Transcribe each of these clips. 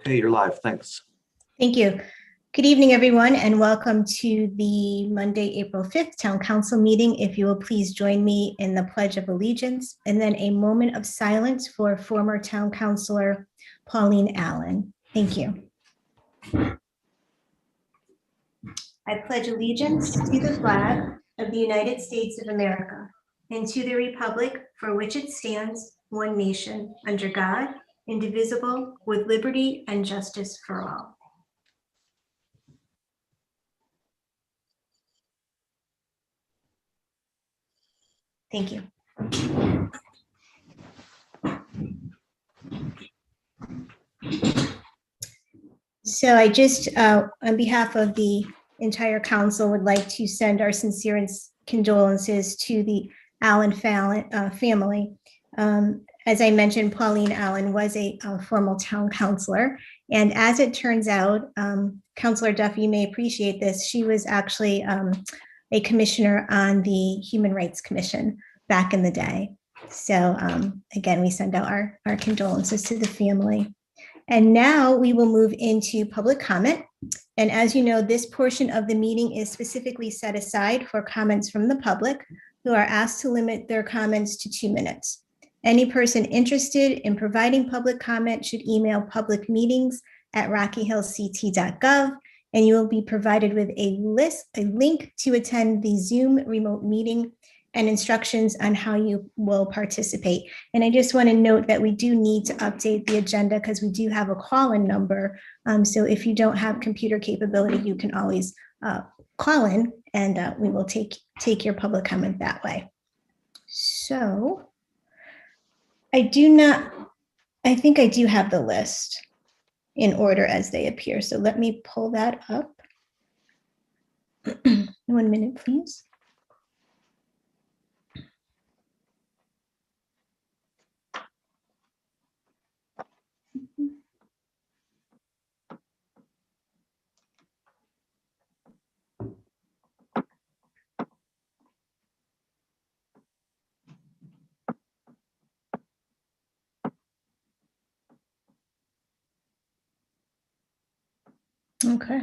Okay, you're live. Thanks. Thank you. Good evening, everyone, and welcome to the Monday, April 5th Town Council meeting. If you will please join me in the Pledge of Allegiance and then a moment of silence for former Town Councilor Pauline Allen. Thank you. I pledge allegiance to the flag of the United States of America and to the republic for which it stands, one nation, under God, indivisible, with liberty and justice for all. Thank you. So I just, on behalf of the entire council, would like to send our sincere condolences to the Allen family. As I mentioned, Pauline Allen was a former town councilor. And as it turns out, Councilor Duffy, you may appreciate this, she was actually a commissioner on the Human Rights Commission back in the day. So again, we send out our condolences to the family. And now we will move into public comment. And as you know, this portion of the meeting is specifically set aside for comments from the public who are asked to limit their comments to 2 minutes. Any person interested in providing public comment should email publicmeetings@rockyhillct.gov, and you will be provided with a link to attend the Zoom remote meeting and instructions on how you will participate. And I just want to note that we do need to update the agenda because we do have a call-in number. So if you don't have computer capability, you can always call in and we will take your public comment that way. So I think I do have the list in order as they appear. So let me pull that up. 1 minute, please. Okay.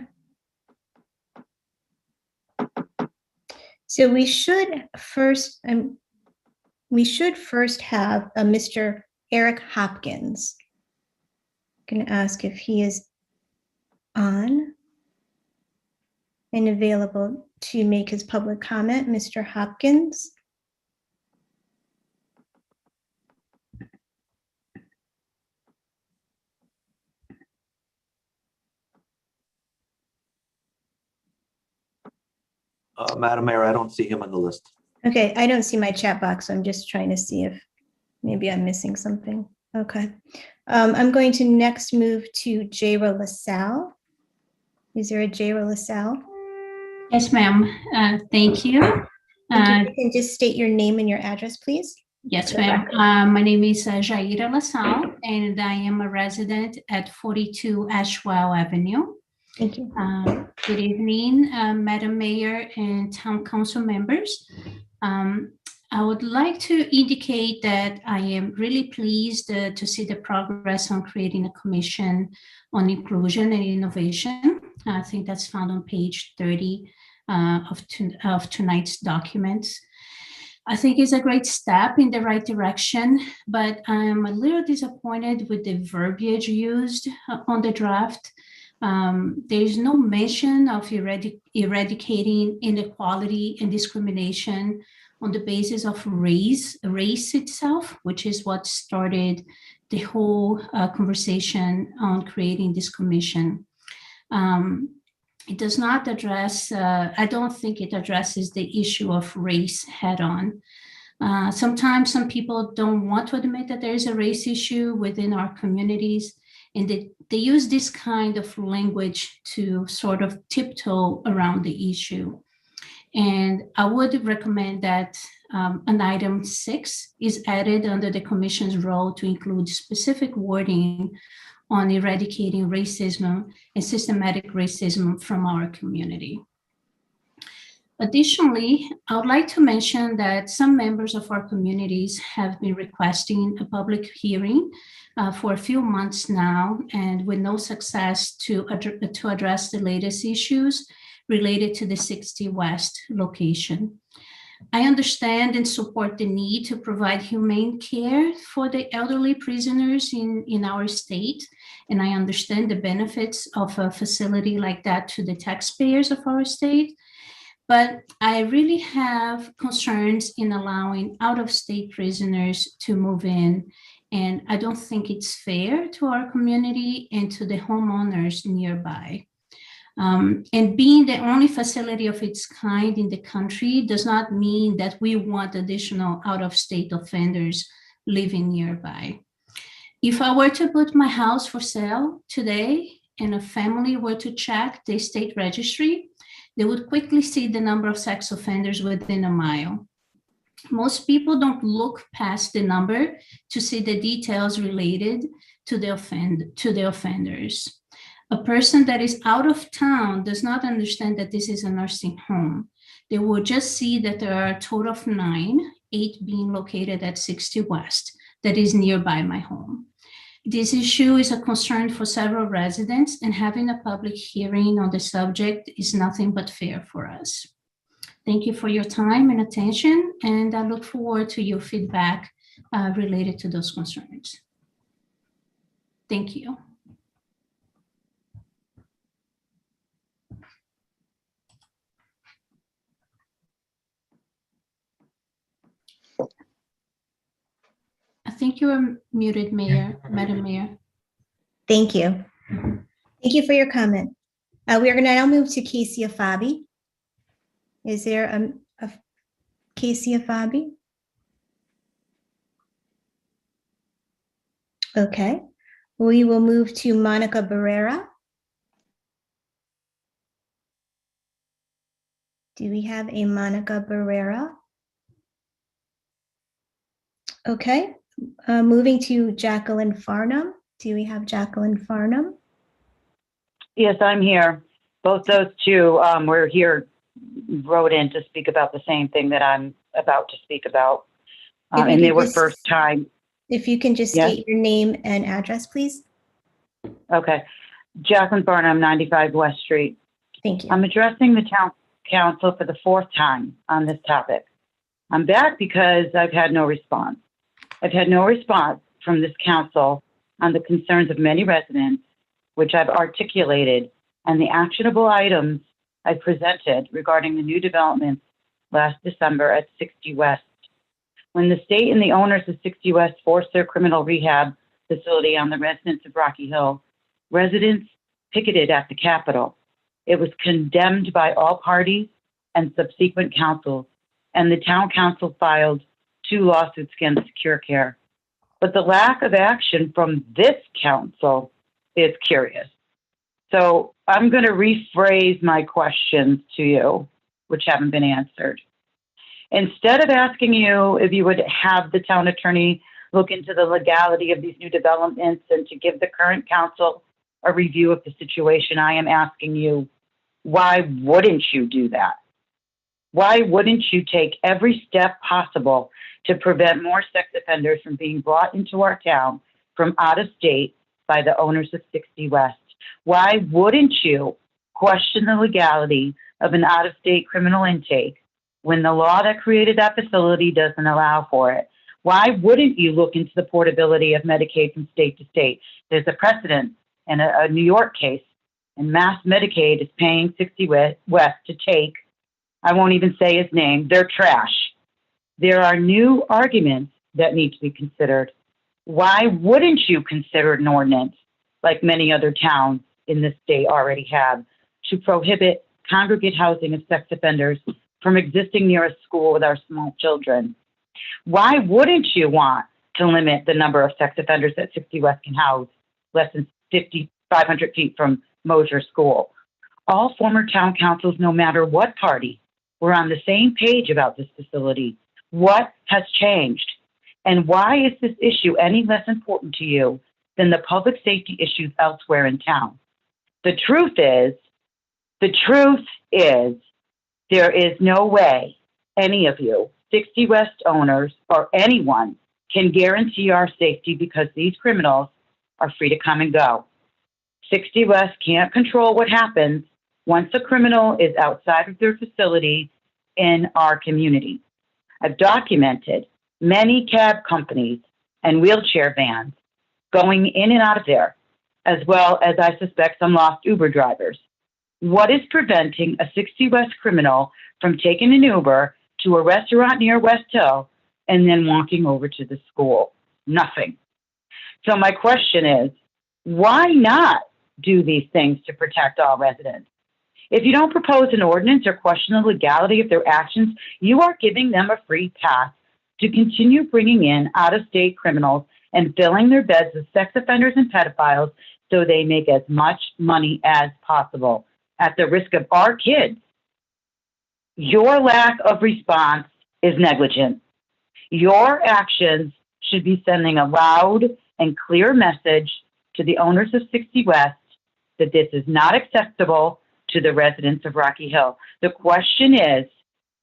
So we should first have Mr. Eric Hopkins. I'm going to ask if he is on and available to make his public comment. Mr. Hopkins. Madam Mayor, I don't see him on the list. Okay, I don't see my chat box. So I'm just trying to see if maybe I'm missing something. Okay. I'm going to next move to Jaira LaSalle. Is there a Jaira LaSalle? Yes, ma'am. Thank you. You can just state your name and your address, please. Yes, ma'am. My name is Jaira LaSalle, and I am a resident at 42 Ashwell Avenue. Thank you. Good evening, Madam Mayor and Town Council members. I would like to indicate that I am really pleased to see the progress on creating a commission on inclusion and innovation. I think that's found on page 30 of tonight's documents. I think it's a great step in the right direction, but I'm a little disappointed with the verbiage used on the draft. There is no mention of eradicating inequality and discrimination on the basis of race itself, which is what started the whole conversation on creating this commission. It does not address, I don't think it addresses the issue of race head on. Sometimes some people don't want to admit that there is a race issue within our communities, and they use this kind of language to sort of tiptoe around the issue. And I would recommend that an item 6 is added under the commission's role to include specific wording on eradicating racism and systematic racism from our community. Additionally, I would like to mention that some members of our communities have been requesting a public hearing for a few months now, and with no success to address the latest issues related to the 60 West location. I understand and support the need to provide humane care for the elderly prisoners in our state, and I understand the benefits of a facility like that to the taxpayers of our state. But I really have concerns in allowing out-of-state prisoners to move in, and I don't think it's fair to our community and to the homeowners nearby. And being the only facility of its kind in the country does not mean that we want additional out-of-state offenders living nearby. If I were to put my house for sale today and a family were to check the state registry, they would quickly see the number of sex offenders within a mile. Most people don't look past the number to see the details related to the offenders. A person that is out of town does not understand that this is a nursing home. They will just see that there are a total of 9, 8 being located at 60 West, that is nearby my home. This issue is a concern for several residents, and having a public hearing on the subject is nothing but fair for us. Thank you for your time and attention, and I look forward to your feedback related to those concerns. Thank you. I think you are muted, Madam Mayor. Thank you. Thank you for your comment. We are going to now move to Casey Afabi. Is there a Casey Afabi? Okay. We will move to Monica Barrera. Do we have a Monica Barrera? Okay. Moving to Jacqueline Farnham. Do we have Jacqueline Farnham? Yes, I'm here. Both those two were here, wrote in to speak about the same thing that I'm about to speak about. And they were first time. If you can just state your name and address, please. Okay. Jacqueline Farnham, 95 West Street. Thank you. I'm addressing the town council for the 4th time on this topic. I'm back because I've had no response. I've had no response from this council on the concerns of many residents, which I've articulated, and the actionable items I presented regarding the new developments last December at 60 West. When the state and the owners of 60 West forced their criminal rehab facility on the residents of Rocky Hill, residents picketed at the Capitol. It was condemned by all parties and subsequent councils, and the town council filed 2 lawsuits against Secure Care. But the lack of action from this council is curious. So I'm going to rephrase my questions to you, which haven't been answered. Instead of asking you if you would have the town attorney look into the legality of these new developments and to give the current council a review of the situation, I am asking you, why wouldn't you do that? Why wouldn't you take every step possible to prevent more sex offenders from being brought into our town from out of state by the owners of 60 West? Why wouldn't you question the legality of an out-of-state criminal intake when the law that created that facility doesn't allow for it? Why wouldn't you look into the portability of Medicaid from state to state? There's a precedent in a New York case, and Mass Medicaid is paying 60 West to take, I won't even say his name, their trash. There are new arguments that need to be considered. Why wouldn't you consider an ordinance, like many other towns in this state already have, to prohibit congregate housing of sex offenders from existing near a school with our small children? Why wouldn't you want to limit the number of sex offenders that 60 West can house less than 500 feet from Mosier School? All former town councils, no matter what party, were on the same page about this facility. What has changed? And why is this issue any less important to you than the public safety issues elsewhere in town? The truth is, There is no way any of you, 60 West owners or anyone, can guarantee our safety because these criminals are free to come and go. 60 West can't control what happens once a criminal is outside of their facility in our community. I've documented many cab companies and wheelchair vans going in and out of there, as well as I suspect some lost Uber drivers. What is preventing a 60 West criminal from taking an Uber to a restaurant near West Hill and then walking over to the school? Nothing. So my question is, why not do these things to protect all residents? If you don't propose an ordinance or question the legality of their actions, you are giving them a free pass to continue bringing in out-of-state criminals and filling their beds with sex offenders and pedophiles so they make as much money as possible at the risk of our kids. Your lack of response is negligent. Your actions should be sending a loud and clear message to the owners of 60 West that this is not acceptable to the residents of Rocky Hill. The question is,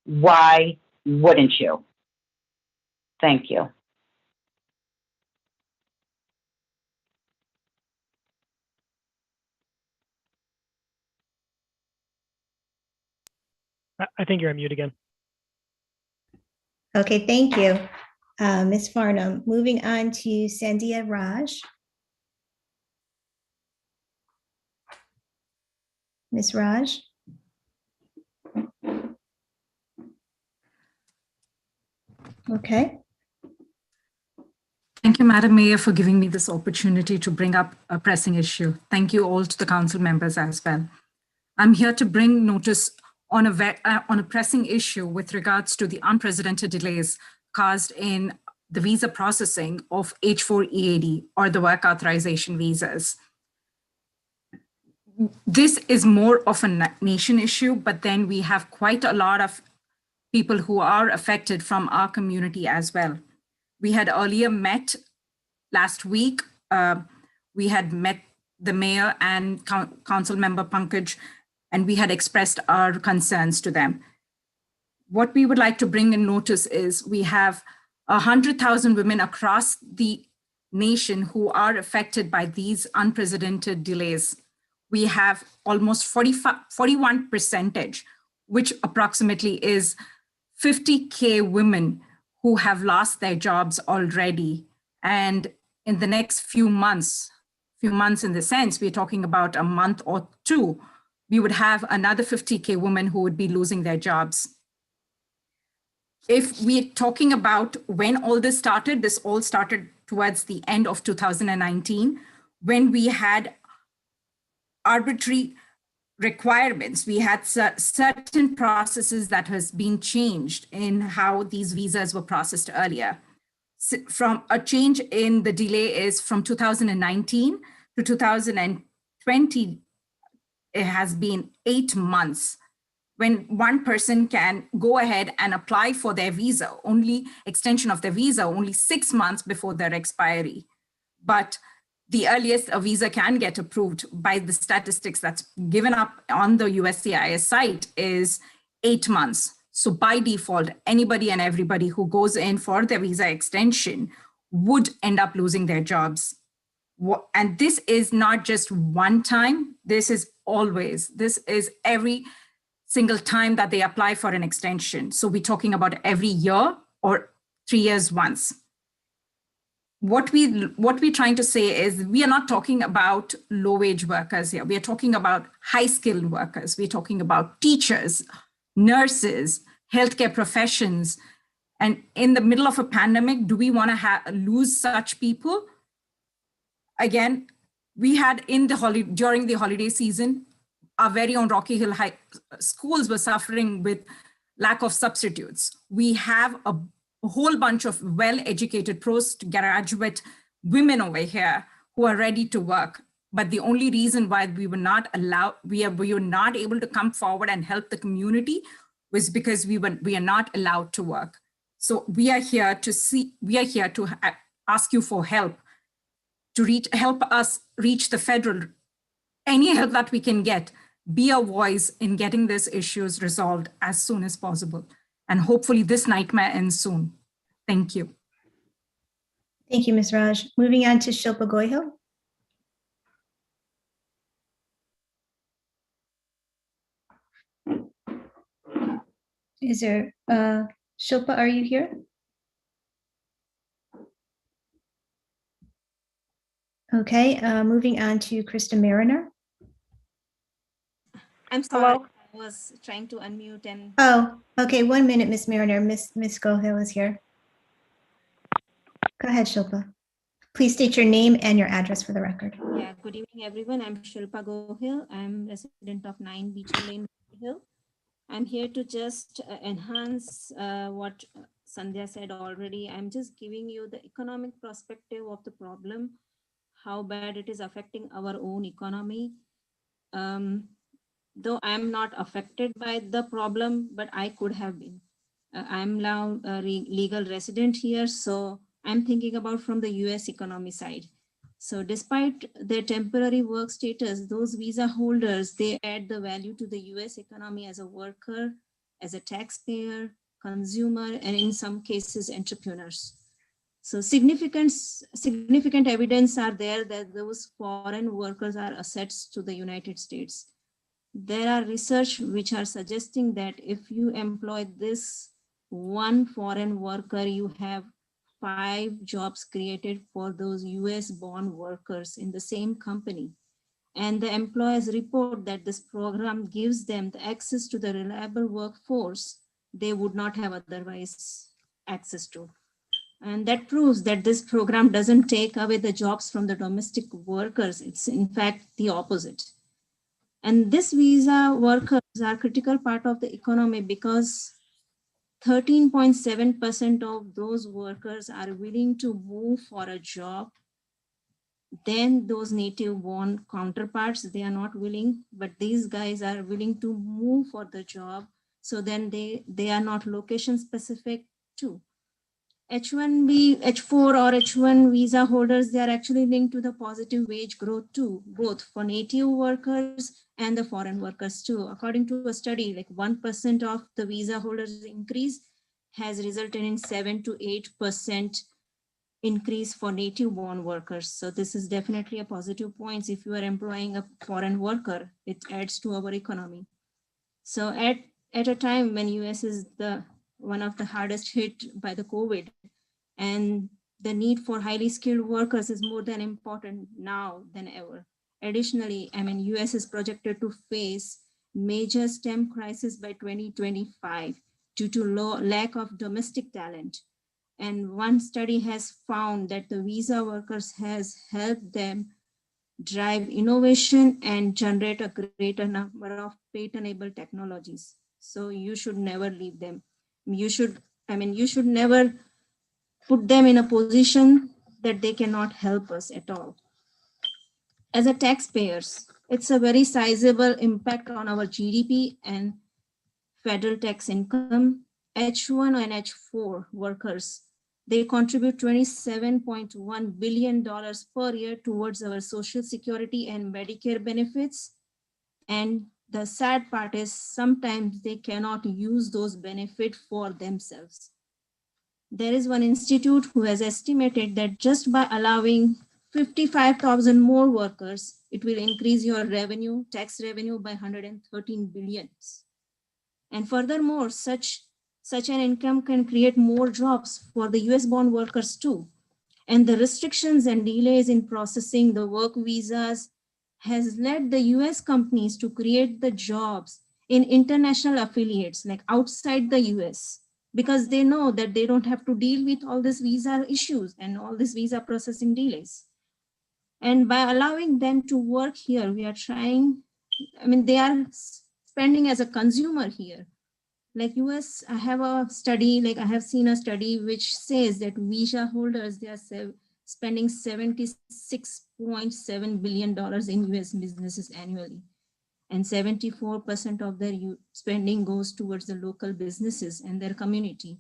why wouldn't you? Thank you. I think you're on mute again. Okay, thank you, Ms. Farnham. Moving on to Sandhya Raj. Ms. Raj? Okay. Thank you, Madam Mayor, for giving me this opportunity to bring up a pressing issue. Thank you all to the council members as well. I'm here to bring notice on a pressing issue with regards to the unprecedented delays caused in the visa processing of H-4 EAD or the work authorization visas. This is more of a nation issue, but then we have quite a lot of people who are affected from our community as well. We had earlier met last week. We had met the mayor and council member Pankaj, and we had expressed our concerns to them. What we would like to bring in notice is we have 100,000 women across the nation who are affected by these unprecedented delays. We have almost 41%, which approximately is 50K women who have lost their jobs already. And in the next few months in the sense, we're talking about a month or two, we would have another 50K women who would be losing their jobs. If we're talking about when all this all started towards the end of 2019, when we had arbitrary requirements. We had certain processes that has been changed in how these visas were processed earlier. From a change in the delay is from 2019 to 2020, it has been 8 months when one person can go ahead and apply for their visa, only extension of their visa, only 6 months before their expiry. But the earliest a visa can get approved by the statistics that's given up on the USCIS site is 8 months. So by default, anybody and everybody who goes in for their visa extension would end up losing their jobs. And this is not just one time, this is always, this is every single time that they apply for an extension. So we're talking about every year or 3 years once. What we're trying to say is we are not talking about low-wage workers here. We are talking about high-skilled workers. We're talking about teachers, nurses, healthcare professions. And in the middle of a pandemic, do we want to lose such people? Again, we had during the holiday season, our very own Rocky Hill High schools were suffering with lack of substitutes. We have a whole bunch of well-educated postgraduate women over here who are ready to work. But the only reason why we were not able to come forward and help the community was because we are not allowed to work. So we are here to ask you for help, to help us reach the federal, any help that we can get. be a voice in getting these issues resolved as soon as possible. And hopefully this nightmare ends soon. Thank you. Thank you, Ms. Raj. Moving on to Shilpa Goyal. Is there, Shilpa, are you here? Okay, moving on to Krista Mariner. I'm sorry, I was trying to unmute and Oh, okay, 1 minute, Ms. Mariner. Ms. Gohil is here. Go ahead, Shilpa. Please state your name and your address for the record. yeah, good evening, everyone. I'm Shilpa Gohil. I'm resident of 9 Beecher Lane, Hill. I'm here to just enhance what Sandhya said already. I'm just giving you the economic perspective of the problem, how bad it is affecting our own economy. Though I'm not affected by the problem, but I could have been. I'm now a legal resident here, so I'm thinking about from the US economy side. So despite their temporary work status, those visa holders, they add the value to the US economy as a worker, as a taxpayer, consumer, and in some cases, entrepreneurs. So significant evidence are there that those foreign workers are assets to the United States. There are research which are suggesting that if you employ this one foreign worker, you have 5 jobs created for those US born workers in the same company. And the employers report that this program gives them the access to the reliable workforce they would not have otherwise access to. And that proves that this program doesn't take away the jobs from the domestic workers. It's in fact the opposite. And this visa workers are a critical part of the economy because 13.7% of those workers are willing to move for a job. Then those native born counterparts, they are not willing, but these guys are willing to move for the job. So then they are not location specific too. H1B, H4 or H1 visa holders, they are actually linked to the positive wage growth too, both for native workers and the foreign workers too. According to a study, like 1% of the visa holders increase has resulted in 7 to 8% increase for native born workers. So this is definitely a positive point. If you are employing a foreign worker, it adds to our economy. So at a time when US is one of the hardest hit by the COVID, and the need for highly skilled workers is more than important now than ever. Additionally, US is projected to face major STEM crisis by 2025 due to lack of domestic talent. And one study has found that the visa workers has helped them drive innovation and generate a greater number of patentable technologies. So you should never leave them. You should never put them in a position that they cannot help us at all. As a taxpayers, it's a very sizable impact on our GDP and federal tax income. H1 and H4 workers, they contribute $27.1 billion per year towards our Social Security and Medicare benefits. And the sad part is sometimes they cannot use those benefits for themselves. There is one institute who has estimated that just by allowing 55,000 more workers, it will increase your revenue, tax revenue by 113 billion. And furthermore, such an income can create more jobs for the US born workers too. And the restrictions and delays in processing the work visas has led the US companies to create the jobs in international affiliates, like outside the US, because they know that they don't have to deal with all these visa issues and all these visa processing delays. And by allowing them to work here, we are trying, they are spending as a consumer here. Like US, I have seen a study which says that visa holders, they are spending $76.7 billion in US businesses annually. And 74% of their spending goes towards the local businesses and their community.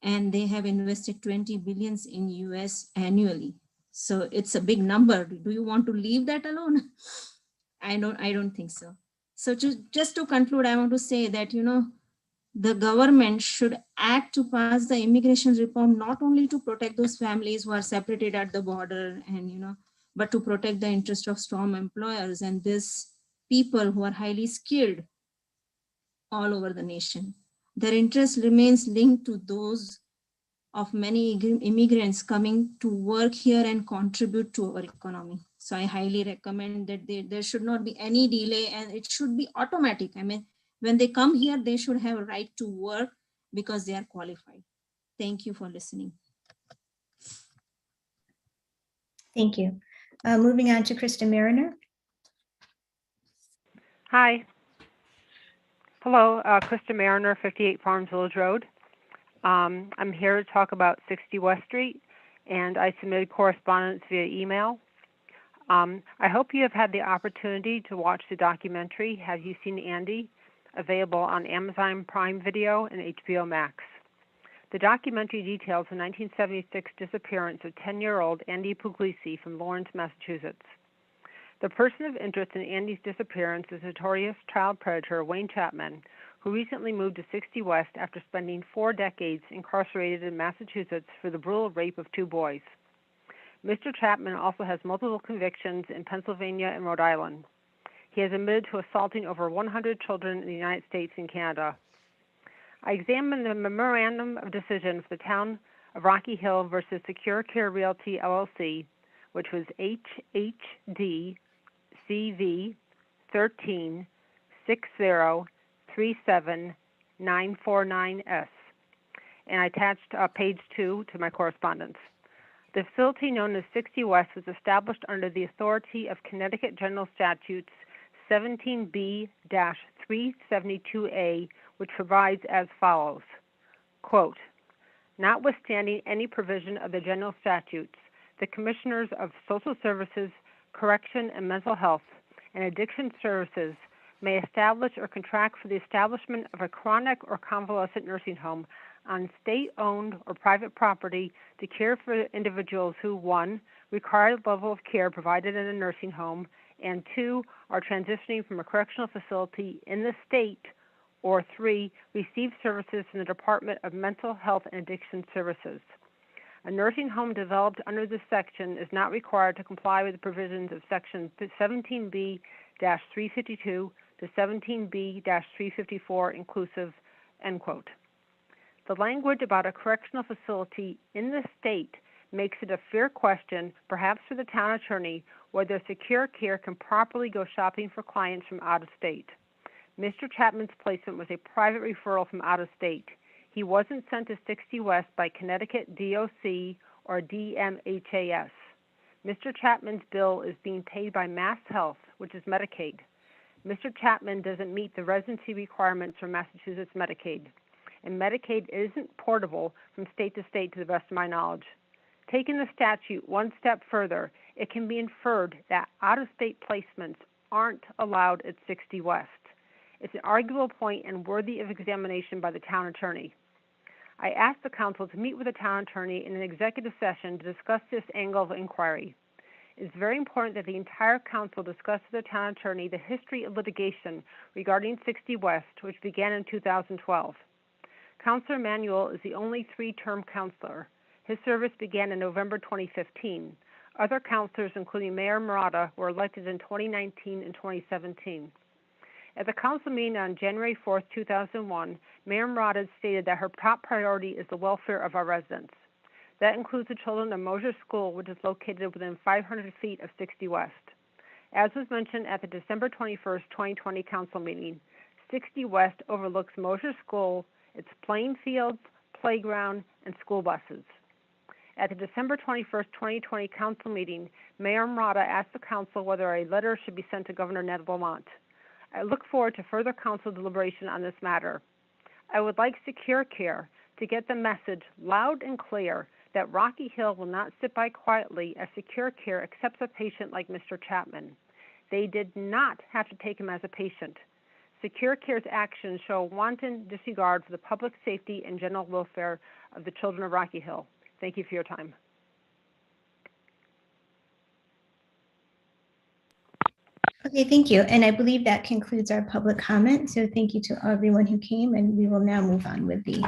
And they have invested 20 billions in US annually. So it's a big number. Do you want to leave that alone? I don't think so. So just to conclude, I want to say that, the government should act to pass the immigration reform, not only to protect those families who are separated at the border and, but to protect the interest of strong employers and these people who are highly skilled all over the nation. Their interest remains linked to those of many immigrants coming to work here and contribute to our economy. So I highly recommend that there should not be any delay and it should be automatic. I mean, when they come here, they should have a right to work because they are qualified. Thank you for listening. Thank you. Moving on to Krista Mariner. Hi. Hello, Krista Mariner, 58 Farms Village Road. I'm here to talk about 60 West Street, and I submitted correspondence via email. I hope you have had the opportunity to watch the documentary, Have You Seen Andy?, available on Amazon Prime Video and HBO Max. The documentary details the 1976 disappearance of 10-year-old Andy Puglisi from Lawrence, Massachusetts. The person of interest in Andy's disappearance is notorious child predator Wayne Chapman, who recently moved to 60 West after spending 4 decades incarcerated in Massachusetts for the brutal rape of 2 boys. Mr. Chapman also has multiple convictions in Pennsylvania and Rhode Island. He has admitted to assaulting over 100 children in the United States and Canada. I examined the memorandum of decision for the town of Rocky Hill versus Secure Care Realty LLC, which was HHD CV 13 6037949S, and I attached page 2 to my correspondence. The facility known as 60 West was established under the authority of Connecticut General Statutes 17B-372A, which provides as follows, quote, notwithstanding any provision of the general statutes, the Commissioners of Social Services, Correction and Mental Health, and Addiction Services may establish or contract for the establishment of a chronic or convalescent nursing home on state-owned or private property to care for individuals who, 1, require the level of care provided in a nursing home, and 2, are transitioning from a correctional facility in the state, or 3, receive services from the Department of Mental Health and Addiction Services. A nursing home developed under this section is not required to comply with the provisions of Section 17B-352 to 17B-354 inclusive, end quote. The language about a correctional facility in the state makes it a fair question, perhaps for the town attorney, whether Secure Care can properly go shopping for clients from out of state. Mr. Chapman's placement was a private referral from out of state. He wasn't sent to 60 West by Connecticut DOC or DMHAS. Mr. Chapman's bill is being paid by Mass Health, which is Medicaid. Mr. Chapman doesn't meet the residency requirements for Massachusetts Medicaid, and Medicaid isn't portable from state to state to the best of my knowledge. Taking the statute one step further, it can be inferred that out-of-state placements aren't allowed at 60 West. It's an arguable point and worthy of examination by the town attorney. I asked the council to meet with the town attorney in an executive session to discuss this angle of inquiry. It is very important that the entire council discuss with the town attorney the history of litigation regarding 60 West, which began in 2012. Councilor Emanuel is the only 3-term councilor. His service began in November 2015. Other councilors, including Mayor Murata, were elected in 2019 and 2017. At the council meeting on January 4, 2001, Mayor Murata stated that her top priority is the welfare of our residents. That includes the children of Mosier School, which is located within 500 feet of 60 West. As was mentioned at the December 21, 2020 council meeting, 60 West overlooks Mosier School, its playing fields, playground, and school buses. At the December 21, 2020 council meeting, Mayor Murata asked the council whether a letter should be sent to Governor Ned Lamont. I look forward to further council deliberation on this matter. I would like Secure Care to get the message loud and clear that Rocky Hill will not sit by quietly as Secure Care accepts a patient like Mr. Chapman. They did not have to take him as a patient. Secure Care's actions show wanton disregard for the public safety and general welfare of the children of Rocky Hill. Thank you for your time. Okay, thank you. And I believe that concludes our public comment. So thank you to everyone who came, and we will now move on with the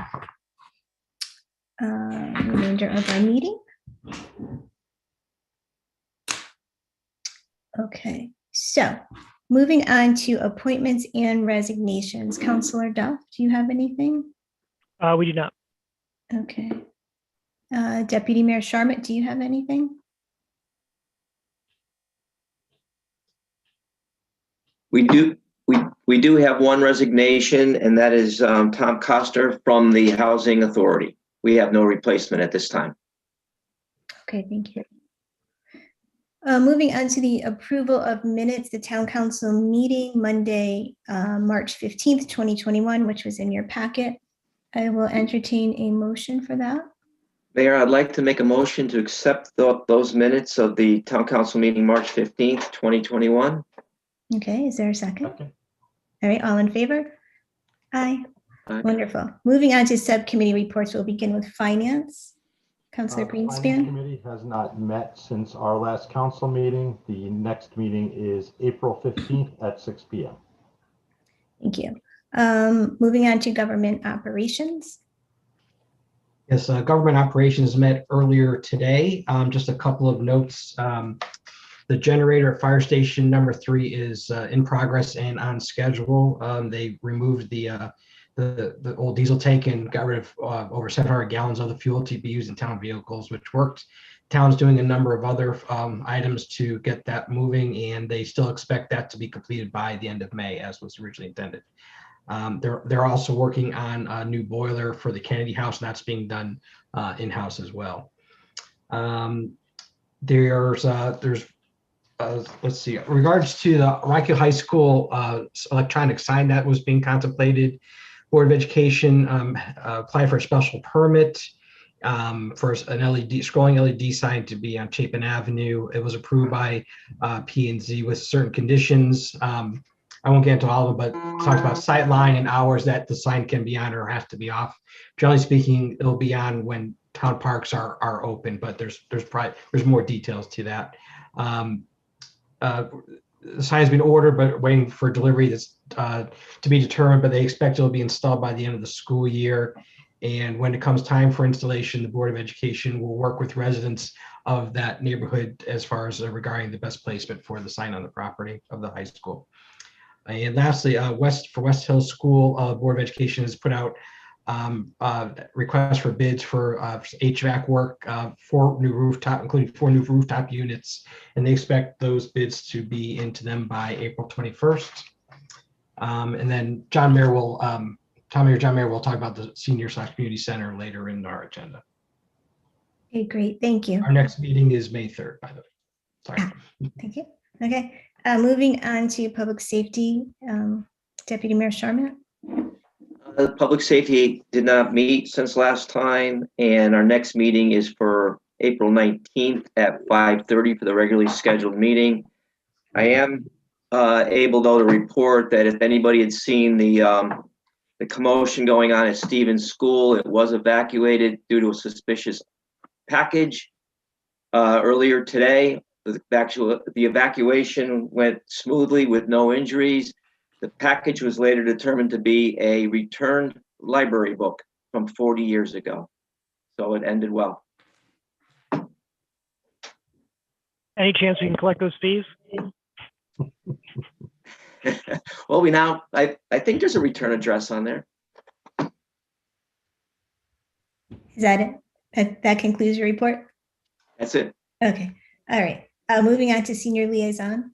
remainder of our meeting. Okay, so moving on to appointments and resignations. Counselor Duff, do you have anything? We do not. Okay. Deputy Mayor Sharmat, do you have anything? We do have one resignation, and that is Tom Coster from the Housing Authority. We have no replacement at this time. Okay, thank you. Moving on to the approval of minutes, the town council meeting Monday, March 15th, 2021, which was in your packet. I will entertain a motion for that. Mayor, I'd like to make a motion to accept those minutes of the town council meeting March 15th, 2021. Okay, is there a second? Okay. All right, all in favor? Aye. Aye. Wonderful. Moving on to subcommittee reports, we'll begin with finance. Councilor The Finance Greenspan. Committee has not met since our last council meeting. The next meeting is April 15th at 6 p.m. Thank you. Moving on to government operations. Yes, government operations met earlier today. Just a couple of notes. The generator at fire station number 3 is in progress and on schedule. They removed the old diesel tank and got rid of over 700 gallons of the fuel to be used in town vehicles, which worked. Town's doing a number of other items to get that moving, and they still expect that to be completed by the end of May, as was originally intended. They're also working on a new boiler for the Kennedy House, and that's being done in-house as well. Let's see, in regards to the Rock Hill High School electronic sign that was being contemplated, Board of Education applied for a special permit for an scrolling LED sign to be on Chapin Avenue. It was approved by P&Z with certain conditions. I won't get into all of them, but talks about sight line and hours that the sign can be on or has to be off. Generally speaking, it'll be on when town parks are open, but there's more details to that. The sign has been ordered, but waiting for delivery that's to be determined, but they expect it'll be installed by the end of the school year. And when it comes time for installation, the Board of Education will work with residents of that neighborhood as far as regarding the best placement for the sign on the property of the high school. And lastly, for West Hill School, Board of Education has put out requests for bids for HVAC work, including 4 new rooftop units, and they expect those bids to be into them by April 21st. And then John Mayer will talk about the senior/community center later in our agenda. Okay, great, thank you. Our next meeting is May 3rd, by the way. Sorry. Thank you. Okay, moving on to public safety, Deputy Mayor Sharmat. Public safety did not meet since last time, and our next meeting is for April 19th at 5:30 for the regularly scheduled meeting. I am able, though, to report that if anybody had seen the commotion going on at Stevens School, it was evacuated due to a suspicious package earlier today. The evacuation went smoothly with no injuries. The package was later determined to be a returned library book from 40 years ago. So it ended well. Any chance we can collect those fees? Well, I think there's a return address on there. Is that it? That concludes your report? That's it. Okay, all right. Moving on to senior liaison.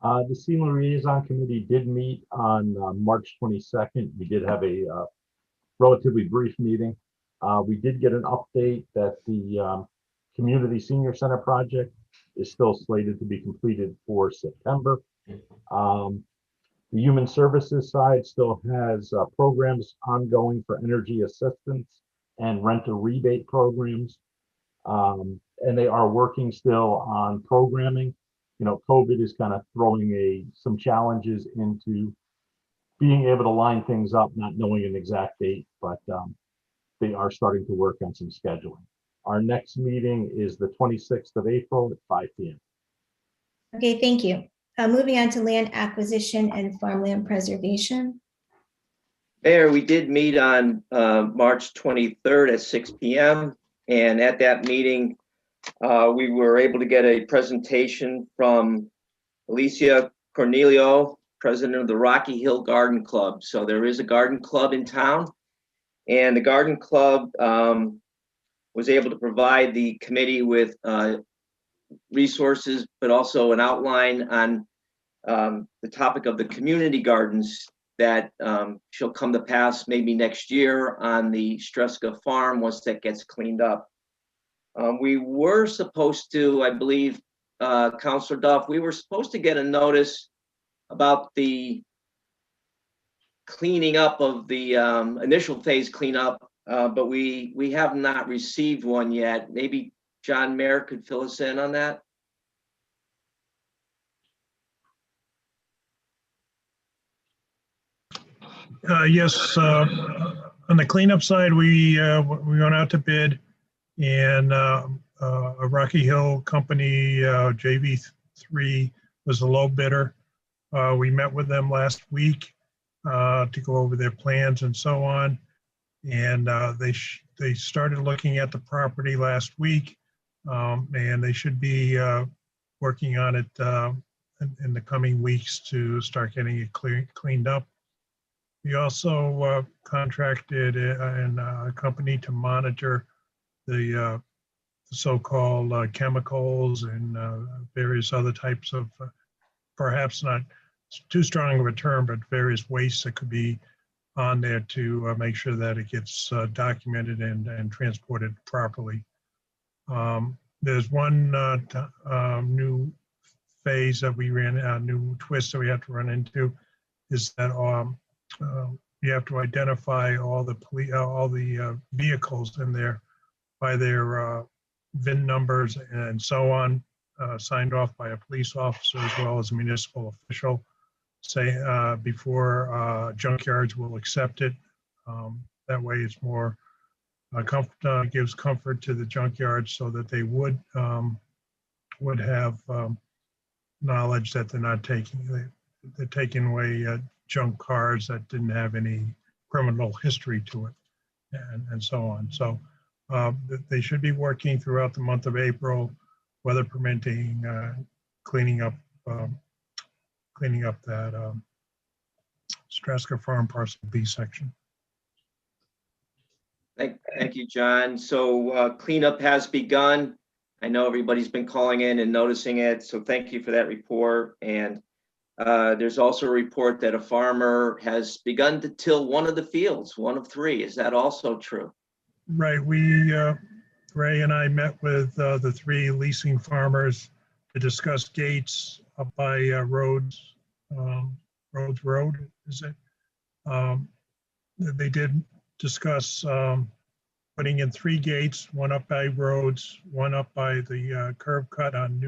The Senior Liaison Committee did meet on March 22nd. We did have a relatively brief meeting. We did get an update that the Community Senior Center project is still slated to be completed for September. The Human Services side still has programs ongoing for energy assistance and renter rebate programs. And they are working still on programming. You know, COVID is kind of throwing some challenges into being able to line things up, not knowing an exact date, but they are starting to work on some scheduling. Our next meeting is the 26th of April at 5 p.m. Okay, thank you. moving on to land acquisition and farmland preservation. Mayor, we did meet on March 23rd at 6 p.m. And at that meeting, we were able to get a presentation from Alicia Cornelio, president of the Rocky Hill Garden Club. So there is a garden club in town, and the garden club was able to provide the committee with resources, but also an outline on the topic of the community gardens that shall come to pass maybe next year on the Streska farm once that gets cleaned up. We were supposed to, I believe, Councilor Duff, we were supposed to get a notice about the cleaning up of the initial phase cleanup, but we have not received one yet. Maybe John Mayer could fill us in on that. Yes, on the cleanup side, we went out to bid, and a Rocky Hill company, JV3, was the low bidder. We met with them last week to go over their plans and so on, and they started looking at the property last week, and they should be working on it in the coming weeks to start getting it cleaned up. We also contracted a company to monitor the so-called chemicals and various other types of, perhaps not too strong of a term, but various wastes that could be on there to make sure that it gets documented and transported properly. There's one new phase that we ran, a new twist that we have to run into, is that you have to identify all the vehicles in there by their VIN numbers and so on, signed off by a police officer as well as a municipal official, before junkyards will accept it. That way it's more gives comfort to the junkyards so that they would have knowledge that they're taking away junk cars that didn't have any criminal history to it, and so on. So they should be working throughout the month of April, weather permitting, cleaning up that Streska Farm Parcel B section. Thank you, John. So cleanup has begun. I know everybody's been calling in and noticing it, so thank you for that report. And there's also a report that a farmer has begun to till one of the fields, one of three. Is that also true? Right. Ray and I met with the three leasing farmers to discuss gates up by Rhodes Road, is it? They did discuss putting in 3 gates, one up by Rhodes, one up by the curb cut on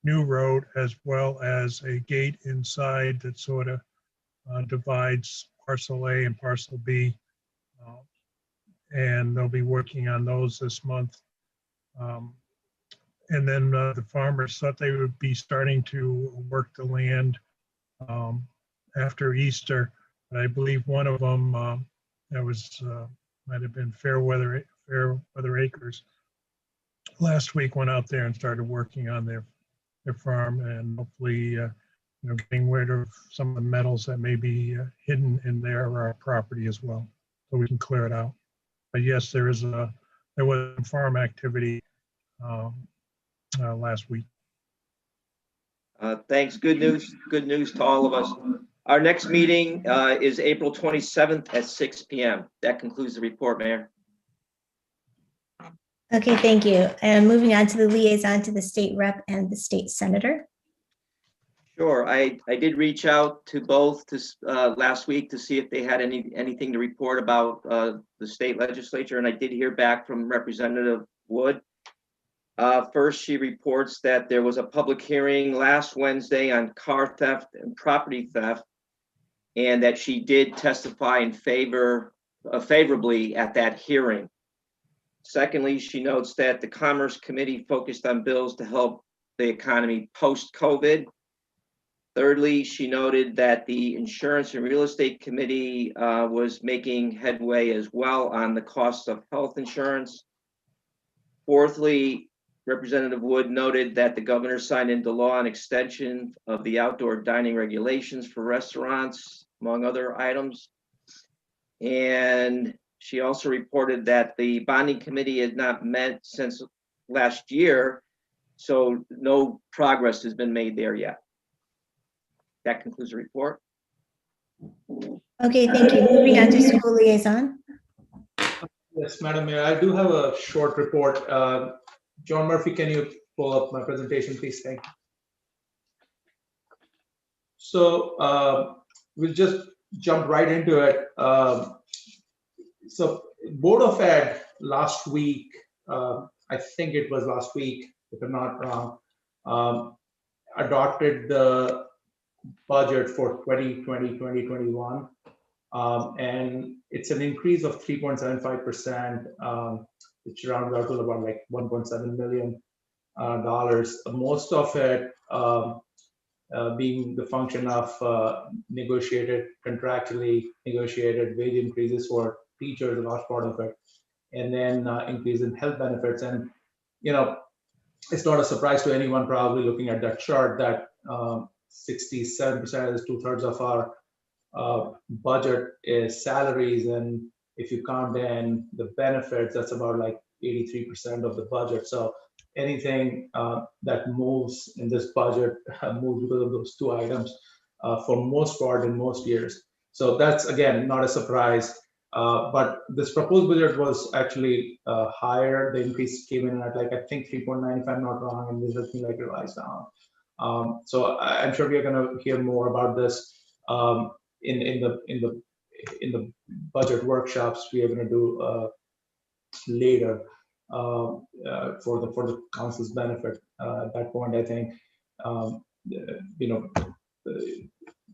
New Road, as well as a gate inside that sort of divides parcel A and parcel B. And they'll be working on those this month. And then the farmers thought they would be starting to work the land after Easter. But I believe one of them, that was might have been Fairweather Acres, last week went out there and started working on their farm, and hopefully getting rid of some of the metals that may be hidden in their property as well, so we can clear it out. But yes, there was farm activity last week. Thanks. Good news to all of us. Our next meeting is April 27th at 6 p.m. That concludes the report, Mayor. Okay, thank you. And moving on to the liaison to the state rep and the state senator. Sure. I did reach out to both last week to see if they had anything to report about the state legislature, and I did hear back from Representative Wood. First, she reports that there was a public hearing last Wednesday on car theft and property theft, and that she did testify in favorably at that hearing. Secondly, she notes that the Commerce Committee focused on bills to help the economy post-COVID, Thirdly, she noted that the Insurance and Real Estate Committee was making headway as well on the cost of health insurance. Fourthly, Representative Wood noted that the governor signed into law an extension of the outdoor dining regulations for restaurants, among other items. And she also reported that the bonding committee had not met since last year, so no progress has been made there yet. That concludes the report. Okay, thank you. Moving on to school liaison. Yes, Madam Mayor, I do have a short report. John Murphy, can you pull up my presentation, please? Thank you. So we'll just jump right into it. So Board of Ed last week, I think it was last week, if I'm not wrong, adopted the budget for 2020-2021. And it's an increase of 3.75%, which rounds out to about like $1.7 million. Most of it being the function of contractually negotiated wage increases for teachers, a large part of it, and then increase in health benefits. And, you know, it's not a surprise to anyone probably looking at that chart that 67% is 2/3 of our budget is salaries, and if you count in the benefits, that's about like 83% of the budget. So anything that moves in this budget moves because of those two items for most part in most years. So that's, again, not a surprise. But this proposed budget was actually higher. The increase came in at like, I think 3.9, if I'm not wrong, and this has been like revised down. So I'm sure we're going to hear more about this in the budget workshops we are going to do later for the council's benefit. At that point, I think the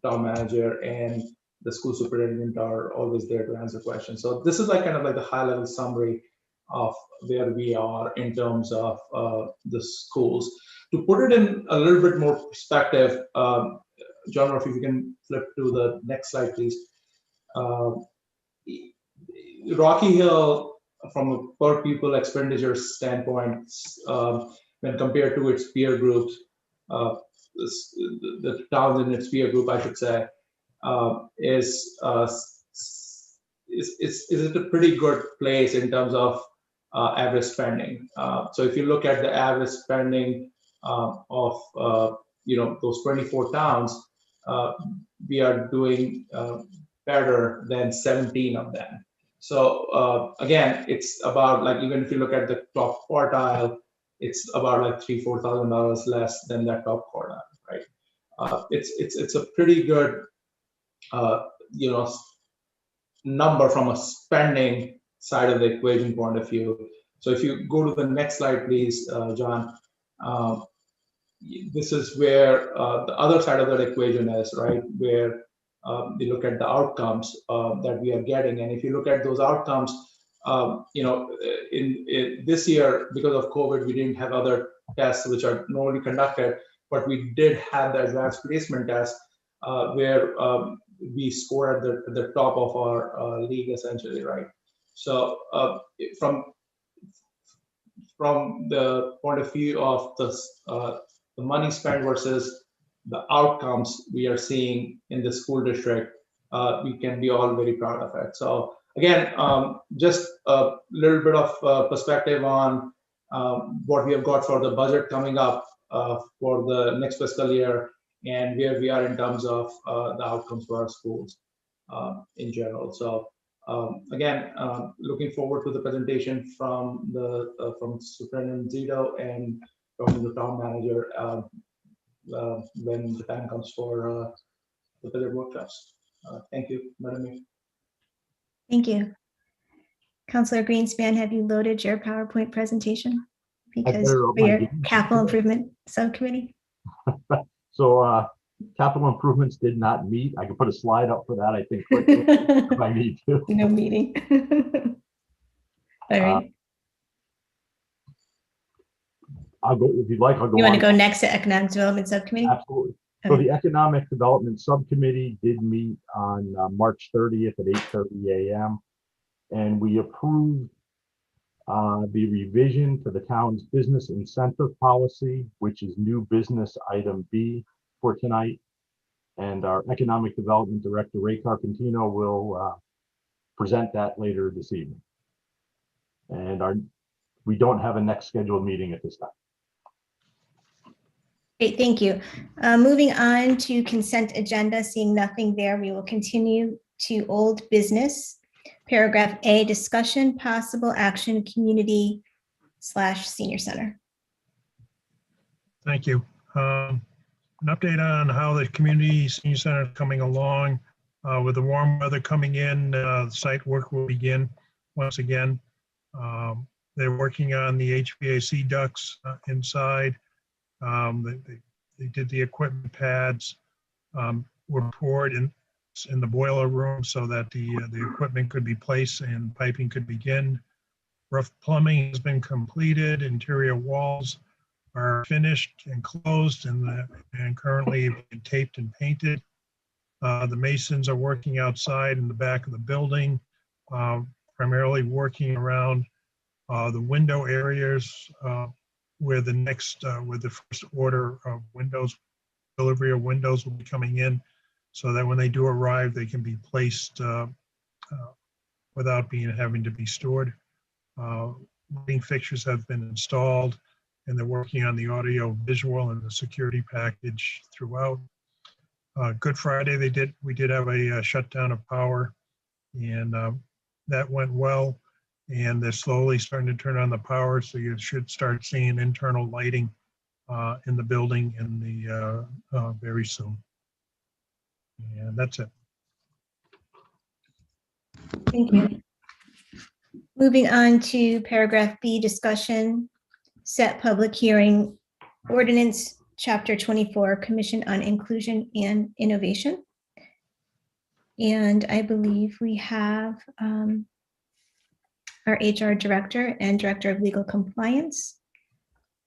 town manager and the school superintendent are always there to answer questions. So this is like kind of like the high-level summary of where we are in terms of the schools. To put it in a little bit more perspective, John, if you can flip to the next slide, please. Rocky Hill, from a per pupil expenditure standpoint, when compared to its peer groups, the towns in its peer group, I should say, is a pretty good place in terms of average spending. So if you look at the average spending of those 24 towns, we are doing better than 17 of them. So again, it's about like, even if you look at the top quartile, it's about like $3,000-4,000 less than that top quartile, right? It's a pretty good number from a spending side of the equation point of view. So if you go to the next slide, please, John. This is where the other side of that equation is, right? Where we look at the outcomes that we are getting. And if you look at those outcomes, in this year, because of COVID, we didn't have other tests which are normally conducted, but we did have the advanced placement test where we score at the top of our league, essentially, right? So from the point of view of the money spent versus the outcomes we are seeing in the school district, we can be all very proud of it. So again, just a little bit of perspective on what we have got for the budget coming up for the next fiscal year and where we are in terms of the outcomes for our schools in general. So again, looking forward to the presentation from Superintendent Zito and from the town manager when the time comes for the budget workshops. Thank you, Madam Mayor. Thank you. Councilor Greenspan, have you loaded your PowerPoint presentation? Because for your capital improvement subcommittee? So capital improvements did not meet. I can put a slide up for that, I think, if I need to. No meeting. All right. I'll go, if you'd like, I'll go. You want to go next to economic development subcommittee? Absolutely. So the Economic Development Subcommittee did meet on March 30th at 8:30 a.m. And we approved the revision to the town's business incentive policy, which is new business item B for tonight. And our Economic Development Director, Ray Carpentino, will present that later this evening. And we don't have a next scheduled meeting at this time. Great, thank you. Moving on to consent agenda, seeing nothing there, we will continue to old business. Paragraph A, discussion, possible action, community/senior center. Thank you. An update on how the community senior center is coming along. With the warm weather coming in, site work will begin once again. They're working on the HVAC ducts inside. They did the equipment pads, were poured in the boiler room so that the equipment could be placed and piping could begin. Rough plumbing has been completed. Interior walls are finished and closed and currently being taped and painted. The masons are working outside in the back of the building, primarily working around the window areas where the first order of windows, delivery of windows will be coming in, so that when they do arrive, they can be placed without having to be stored. Lighting fixtures have been installed, and they're working on the audio visual and the security package throughout. Good Friday, we did have a shutdown of power, and that went well. And they're slowly starting to turn on the power, so you should start seeing internal lighting in the building very soon. And that's it. Thank you. Moving on to paragraph B, discussion, set public hearing, ordinance, chapter 24, Commission on Inclusion and Innovation. And I believe we have our HR director and director of legal compliance.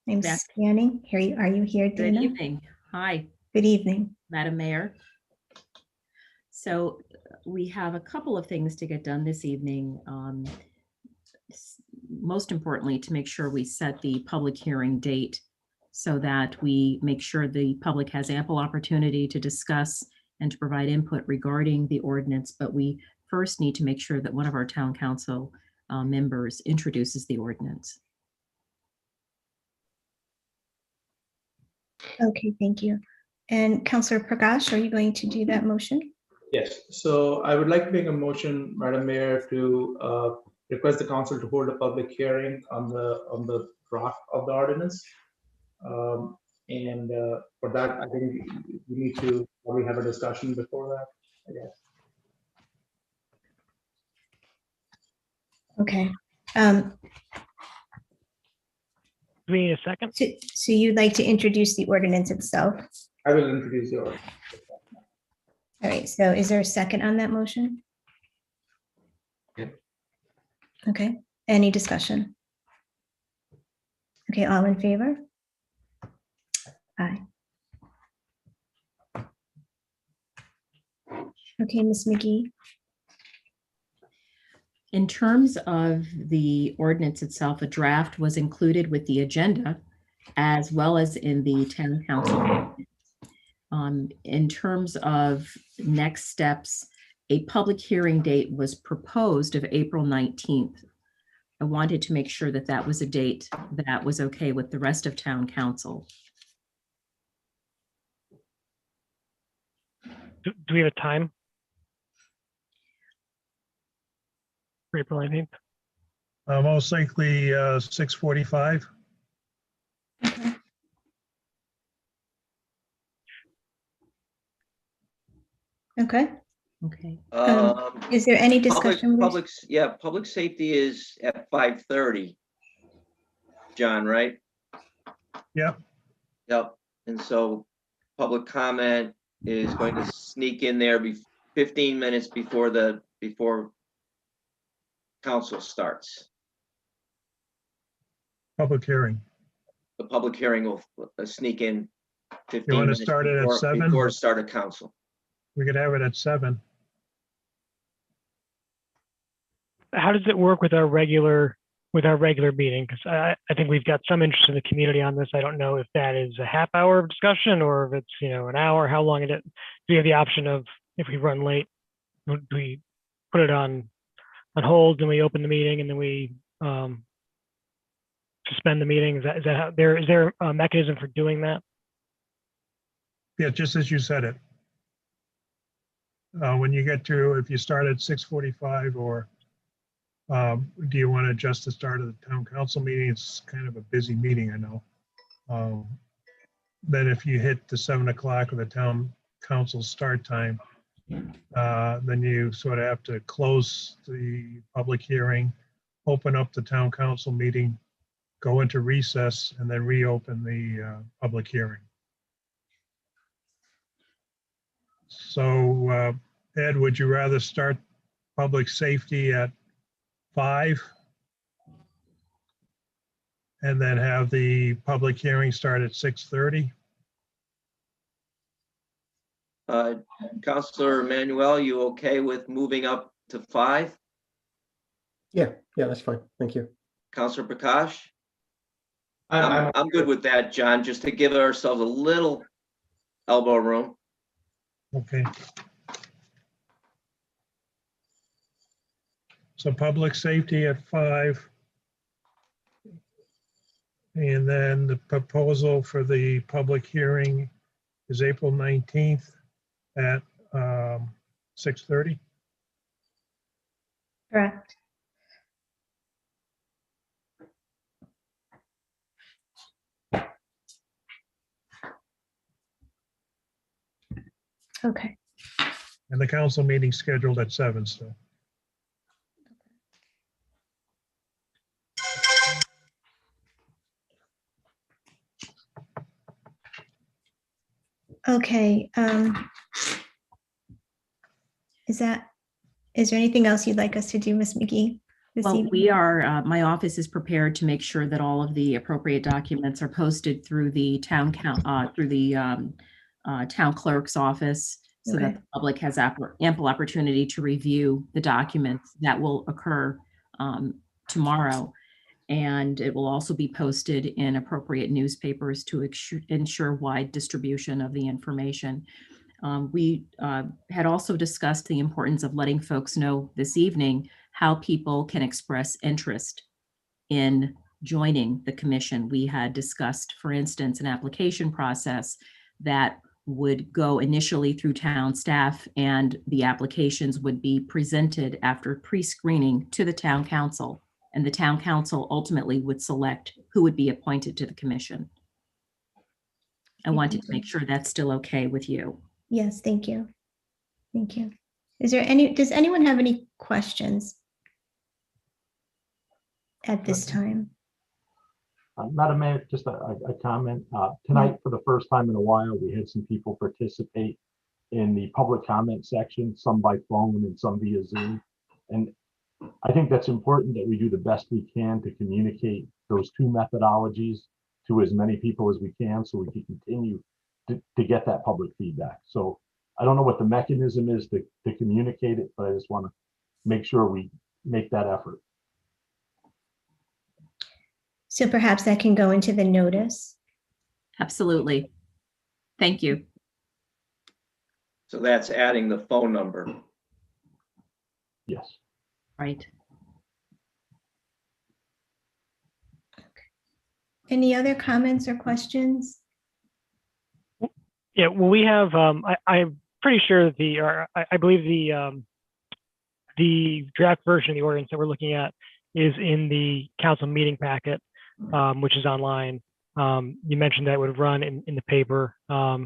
I'm scanning. Are you here, Dana? Good evening. Hi. Good evening, Madam Mayor. So we have a couple of things to get done this evening. Most importantly, to make sure we set the public hearing date so that we make sure the public has ample opportunity to discuss and to provide input regarding the ordinance. But we first need to make sure that one of our town council members introduces the ordinance. Okay, thank you. And Councillor Prakash, are you going to do that motion? Yes, so I would like to make a motion, Madam Mayor, to request the council to hold a public hearing on the draft of the ordinance. And for that, I think we need to probably have a discussion before that, I guess. Okay. Do we need a second? So you'd like to introduce the ordinance itself? I will introduce the ordinance. All right, so is there a second on that motion? Yeah. Okay, any discussion? Okay, all in favor? Aye. Okay, Ms. McGee. In terms of the ordinance itself, a draft was included with the agenda as well as in the town council. In terms of next steps, a public hearing date was proposed of April 19th. I wanted to make sure that that was a date that was okay with the rest of town council. Do we have a time? For April 19th? Most likely 6:45. Okay. Okay. Is there any discussion? Public safety is at 5:30. John, right? Yeah. Yep. And so public comment is going to sneak in there 15 minutes before council starts. Public hearing. The public hearing will sneak in 15 You want to minutes start it at before- 7? Before the start of council. We could have it at 7. How does it work with our regular meeting? Because I think we've got some interest in the community on this. I don't know if that is a half hour of discussion or if it's, an hour, how long it is. Do we have the option of, if we run late, do we put it on hold and we open the meeting and then we suspend the meeting? Is that how is there a mechanism for doing that? Yeah, just as you said it. When you get to, if you start at 6:45 or do you want to adjust the start of the town council meeting? It's kind of a busy meeting, I know. Then if you hit the 7 o'clock of the town council start time, then you sort of have to close the public hearing, open up the town council meeting, go into recess, and then reopen the public hearing. So, Ed, would you rather start public safety at 5 and then have the public hearing start at 6:30? Councilor Manuel, you okay with moving up to 5? Yeah, that's fine. Thank you. Councilor Prakash? I'm I'm good with that, John, just to give ourselves a little elbow room. Okay. So public safety at 5. And then the proposal for the public hearing is April 19th at 6:30. Correct. Okay. And the council meeting scheduled at 7 still. Okay. Is there anything else you'd like us to do, Ms. McGee? this Well, evening? we are, my office is prepared to make sure that all of the appropriate documents are posted through the town town clerk's office so that Okay. the public has ample opportunity to review the documents that will occur tomorrow. And it will also be posted in appropriate newspapers to ensure wide distribution of the information. We had also discussed the importance of letting folks know this evening how people can express interest in joining the commission. We had discussed, for instance, an application process that would go initially through town staff, and the applications would be presented after pre-screening to the town council, and the town council ultimately would select who would be appointed to the commission. I wanted to make sure that's still okay with you. Yes, thank you. Thank you. Does anyone have any questions at this time? Madam Mayor, just a comment. Tonight, for the first time in a while, we had some people participate in the public comment section, some by phone and some via Zoom. And I think that's important that we do the best we can to communicate those two methodologies to as many people as we can so we can continue to get that public feedback. So I don't know what the mechanism is to communicate it, but I just want to make sure we make that effort. So perhaps that can go into the notice. Absolutely. Thank you. So that's adding the phone number. Yes. Right. Any other comments or questions? Yeah, well, we have, I'm pretty sure that I believe the draft version of the ordinance that we're looking at is in the council meeting packet, which is online. You mentioned that would run in the paper. So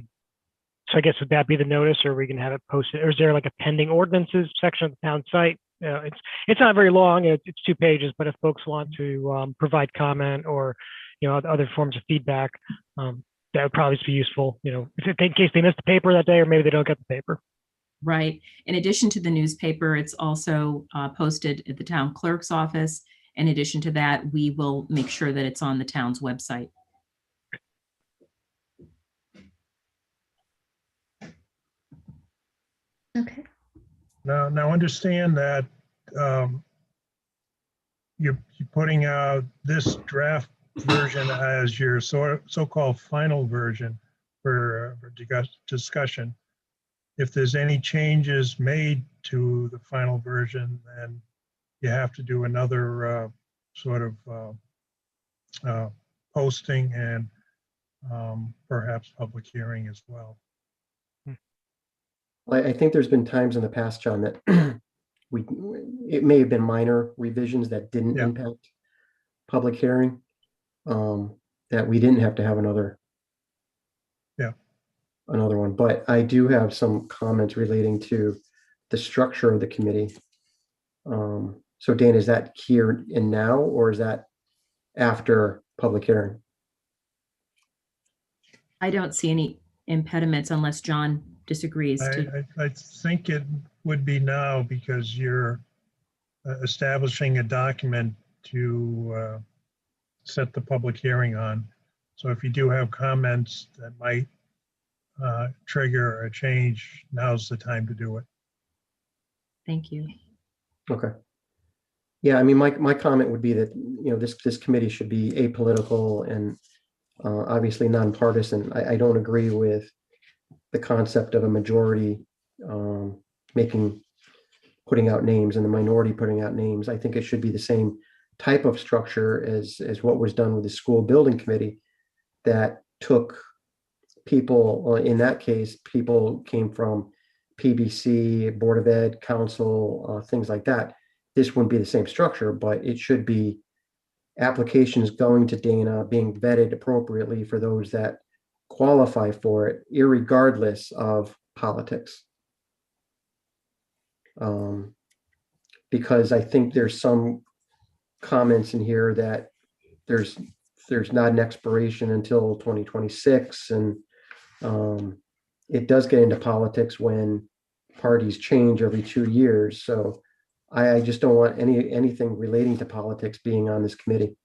I guess would that be the notice, or we can have it posted? Or is there like a pending ordinances section of the town site? It's not very long. It's 2 pages, but if folks want to provide comment or other forms of feedback, that would probably be useful. In case they missed the paper that day, or maybe they don't get the paper. Right. In addition to the newspaper, it's also posted at the town clerk's office. In addition to that, we will make sure that it's on the town's website. Okay. Now understand that you're putting out this draft version as your so-called final version for discussion. If there's any changes made to the final version, then you have to do another sort of posting and perhaps public hearing as well. I think there's been times in the past, John, that it may have been minor revisions that didn't Yeah. impact public hearing, that we didn't have to have another one. But I do have some comments relating to the structure of the committee. So Dan, is that here and now, or is that after public hearing? I don't see any impediments unless John disagrees. I think it would be now because you're establishing a document to set the public hearing on. So if you do have comments that might trigger a change, now's the time to do it. Thank you. Okay. Yeah, I mean, my comment would be that, this committee should be apolitical and obviously nonpartisan. I don't agree with the concept of a majority putting out names and the minority putting out names. I think it should be the same type of structure as what was done with the school building committee, that took people, in that case, people came from PBC, Board of Ed, council, things like that. This wouldn't be the same structure, but it should be applications going to Dana, being vetted appropriately for those that qualify for it, irregardless of politics. Because I think there's some comments in here that there's not an expiration until 2026, and it does get into politics when parties change every 2 years. So I just don't want anything relating to politics being on this committee.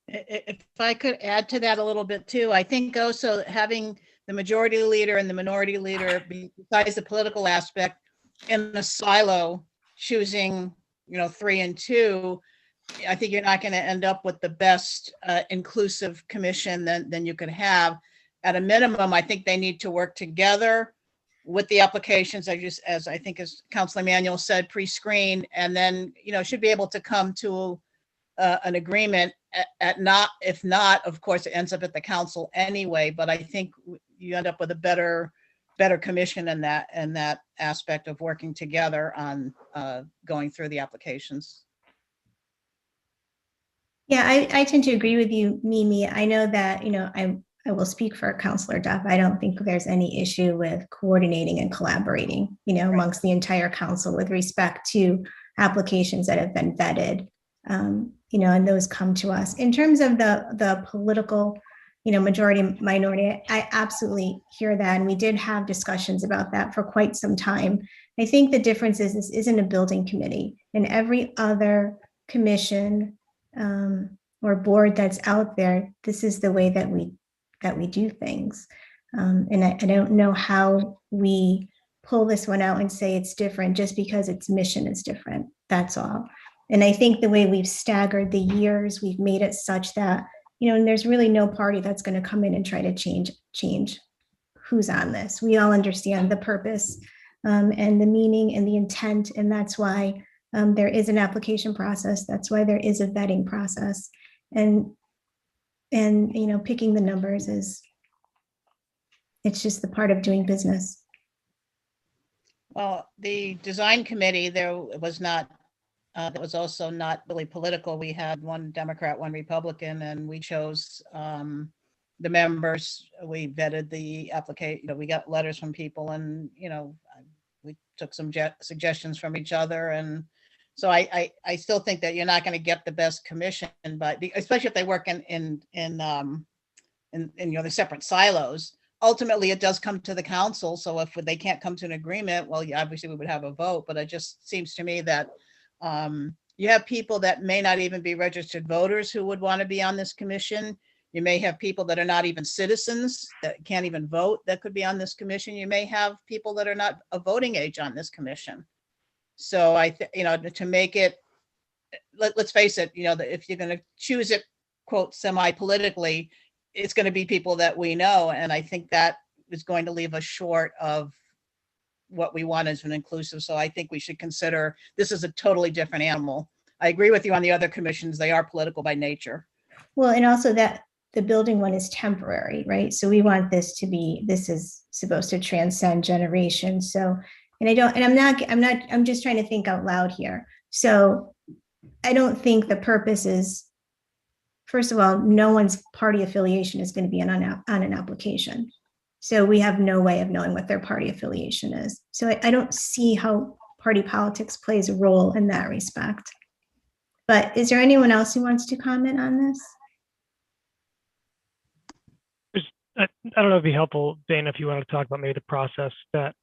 If I could add to that a little bit too, I think also having the majority leader and the minority leader, besides the political aspect, in a silo, choosing, 3 and 2, I think you're not going to end up with the best inclusive commission than you could have. At a minimum, I think they need to work together with the applications, as I think as Councilor Emanuel said, pre-screen, and then, should be able to come to an agreement if not, of course, it ends up at the council anyway, but I think you end up with a better commission in that aspect of working together on going through the applications. Yeah, I tend to agree with you, Mimi. I know that, I will speak for Councilor Duff. I don't think there's any issue with coordinating and collaborating, amongst the entire council with respect to applications that have been vetted, and those come to us. In terms of the political, majority, minority, I absolutely hear that. And we did have discussions about that for quite some time. I think the difference is this isn't a building committee. In every other commission or board that's out there, this is the way that we do things. And I don't know how we pull this one out and say it's different just because its mission is different. That's all. And I think the way we've staggered the years, we've made it such that, and there's really no party that's going to come in and try to change who's on this. We all understand the purpose and the meaning and the intent. And that's why there is an application process. That's why there is a vetting process. And picking the numbers it's just the part of doing business. Well, the design committee, that was also not really political. We had one Democrat, one Republican, and we chose the members. We vetted the application. We got letters from people, and we took some suggestions from each other. And so I still think that you're not going to get the best commission, but especially if they work in the separate silos. Ultimately, it does come to the council. So if they can't come to an agreement, well, obviously we would have a vote. But it just seems to me that you have people that may not even be registered voters who would want to be on this commission. You may have people that are not even citizens, that can't even vote, that could be on this commission. You may have people that are not of voting age on this commission. So to make it, let's face it, that if you're going to choose it, quote, semi-politically, it's going to be people that we know. And I think that is going to leave us short of what we want as an inclusive. So I think we should consider, this is a totally different animal. I agree with you on the other commissions. They are political by nature. Well, and also that the building one is temporary, right? So we want this is supposed to transcend generations. So, I'm just trying to think out loud here. So I don't think the purpose is, first of all, no one's party affiliation is going to be on an application. So we have no way of knowing what their party affiliation is. So I don't see how party politics plays a role in that respect. But is there anyone else who wants to comment on this? I don't know if it'd be helpful, Dana, if you want to talk about maybe the process that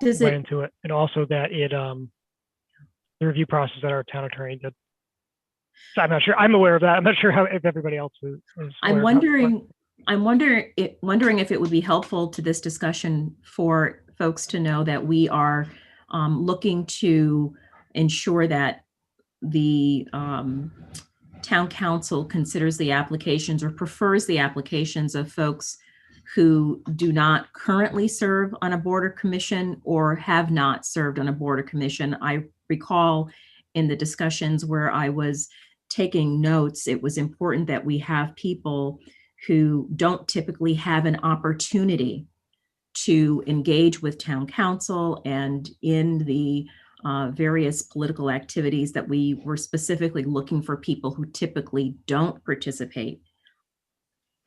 went into it, and also that the review process that our town attorney did. So I'm not sure. I'm aware of that. I'm not sure if everybody else is. I'm wondering if it would be helpful to this discussion for folks to know that we are looking to ensure that the town council considers the applications or prefers the applications of folks who do not currently serve on a board or commission or have not served on a board or commission. I recall in the discussions where I was taking notes, it was important that we have people who don't typically have an opportunity to engage with town council and in the various political activities, that we were specifically looking for people who typically don't participate.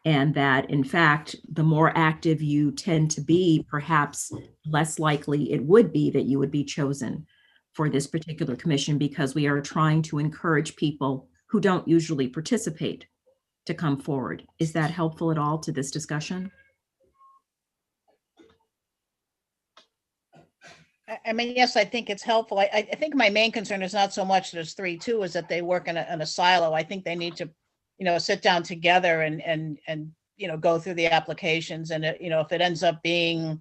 And that, in fact, the more active you tend to be, perhaps less likely it would be that you would be chosen for this particular commission, because we are trying to encourage people who don't usually participate to come forward. Is that helpful at all to this discussion? I mean, yes, I think it's helpful. I think my main concern is not so much there's 3-2, is that they work in a silo. I think they need to, sit down together and go through the applications. And, if it ends up being,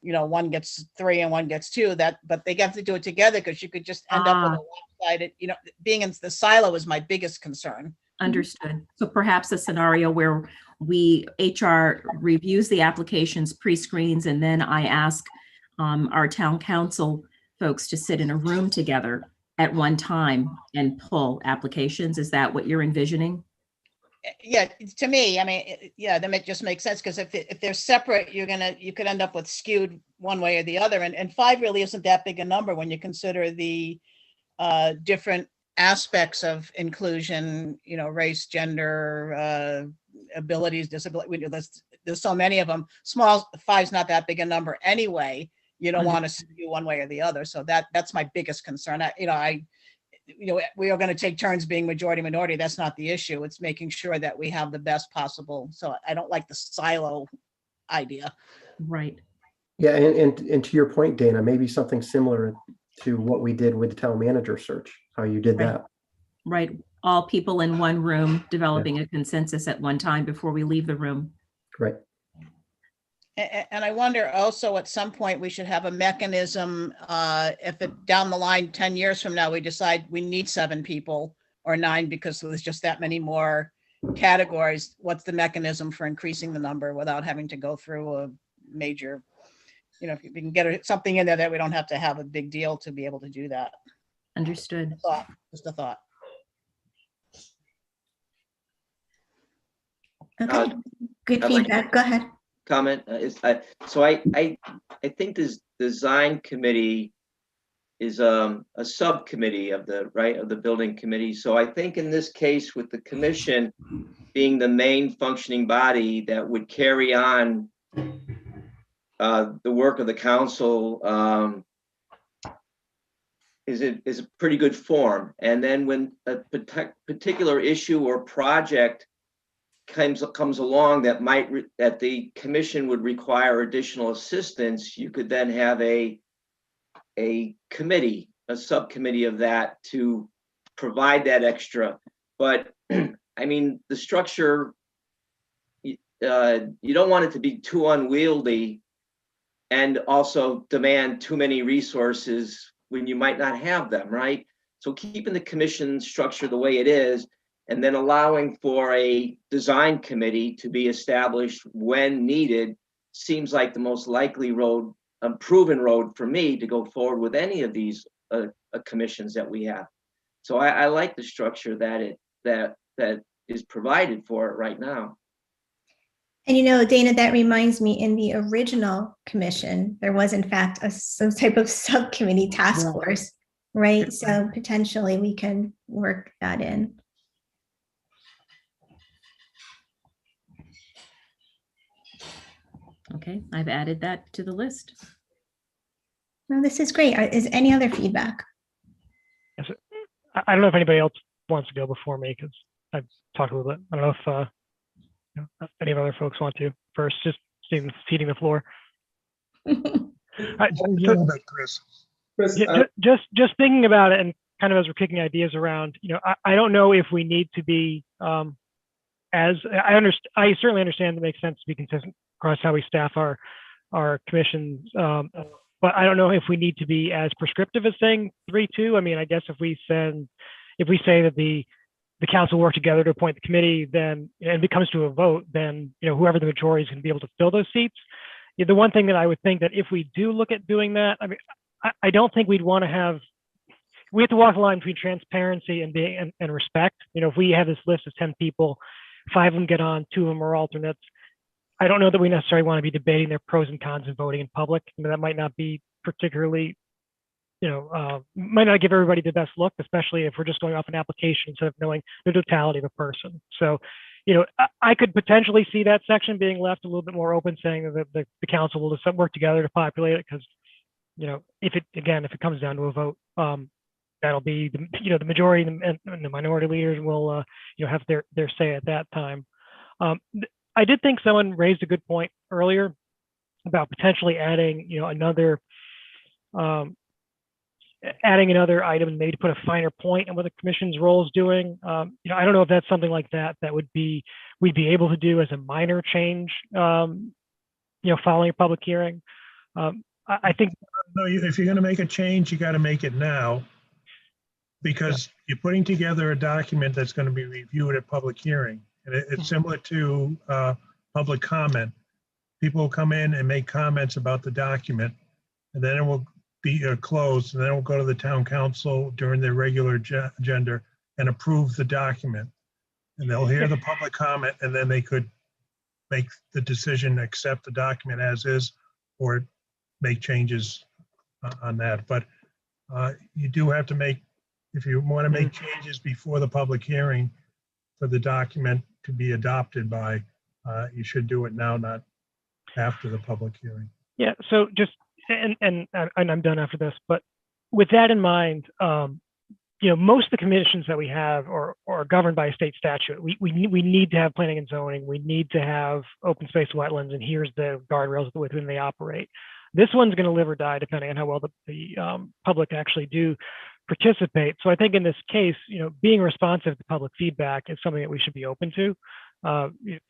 one gets 3 and one gets 2, but they have to do it together, because you could just end up with a one-sided, being in the silo is my biggest concern. Understood. So perhaps a scenario where HR reviews the applications, pre-screens, and then I ask our town council folks to sit in a room together at one time and pull applications. Is that what you're envisioning? Yeah, to me, I mean, yeah, that just makes sense, because if they're separate, you could end up with skewed one way or the other. And 5 really isn't that big a number when you consider the different aspects of inclusion, race, gender, abilities, disability. There's so many of them. Small 5's not that big a number anyway. You don't want to skew one way or the other. So that's my biggest concern. We are going to take turns being majority minority. That's not the issue. It's making sure that we have the best possible. So I don't like the silo idea. Right. Yeah, and to your point, Dana, maybe something similar to what we did with the town manager search, how you did that. Right. All people in one room developing a consensus at one time before we leave the room. Right. And I wonder also, at some point we should have a mechanism, if it down the line 10 years from now we decide we need 7 people or 9 because there's just that many more categories, what's the mechanism for increasing the number without having to go through a major, if we can get something in there that we don't have to have a big deal to be able to do that. Understood. Just a thought. Okay, good I'd like feedback. Go ahead. Comment so I think this design committee is a subcommittee of the building committee. So I think in this case, with the commission being the main functioning body that would carry on the work of the council, is a pretty good form. And then when a particular issue or project comes along that the commission would require additional assistance, you could then have a subcommittee of that to provide that extra. But I mean, the structure you don't want it to be too unwieldy and also demand too many resources when you might not have them, right? So keeping the commission structure the way it is, and then allowing for a design committee to be established when needed seems like the most likely road, proven road for me to go forward with any of these commissions that we have. So I like the structure that is provided for it right now. And Dana, that reminds me, in the original commission, there was in fact some type of subcommittee task force, right? So potentially we can work that in. Okay, I've added that to the list. No, this is great. Is any other feedback? Yes, I don't know if anybody else wants to go before me because I've talked a little bit. I don't know if any of other folks want to first, just ceding the floor. Chris. Just thinking about it, and kind of as we're kicking ideas around, I don't know if we need to be I certainly understand it makes sense to be consistent across how we staff our commissions, but I don't know if we need to be as prescriptive as saying 3-2. I mean, I guess if we say that the council work together to appoint the committee, then and it comes to a vote, then whoever the majority is going to be able to fill those seats. The one thing that I would think that if we do look at doing that, I mean, I don't think we'd want to have. We have to walk the line between transparency and being and respect. If we have this list of 10 people, 5 of them get on, 2 of them are alternates. I don't know that we necessarily want to be debating their pros and cons and voting in public. That might not be particularly, might not give everybody the best look, especially if we're just going off an application instead of knowing the totality of a person. So, I could potentially see that section being left a little bit more open, saying that the council will just work together to populate it, because, if it comes down to a vote, that'll be the majority and the minority leaders will have their say at that time. I did think someone raised a good point earlier about potentially adding another item and maybe to put a finer point on what the commission's role is doing. I don't know if that's something like that we'd be able to do as a minor change, following a public hearing. I think no, if you're going to make a change, you got to make it now, because you're putting together a document that's going to be reviewed at public hearing. And it's similar to public comment. People will come in and make comments about the document, and then it will be closed, and then it will go to the town council during their regular agenda and approve the document. And they'll hear the public comment, and then they could make the decision, accept the document as is, or make changes on that. But you do have to make, if you want to make changes before the public hearing for the document to be adopted by, you should do it now, not after the public hearing. Yeah, so just, and I'm done after this, but with that in mind, most of the commissions that we have are governed by a state statute. We need to have planning and zoning. We need to have open space wetlands, and here's the guardrails within they operate. This one's going to live or die depending on how well the public actually do participate. So I think in this case, being responsive to public feedback is something that we should be open to.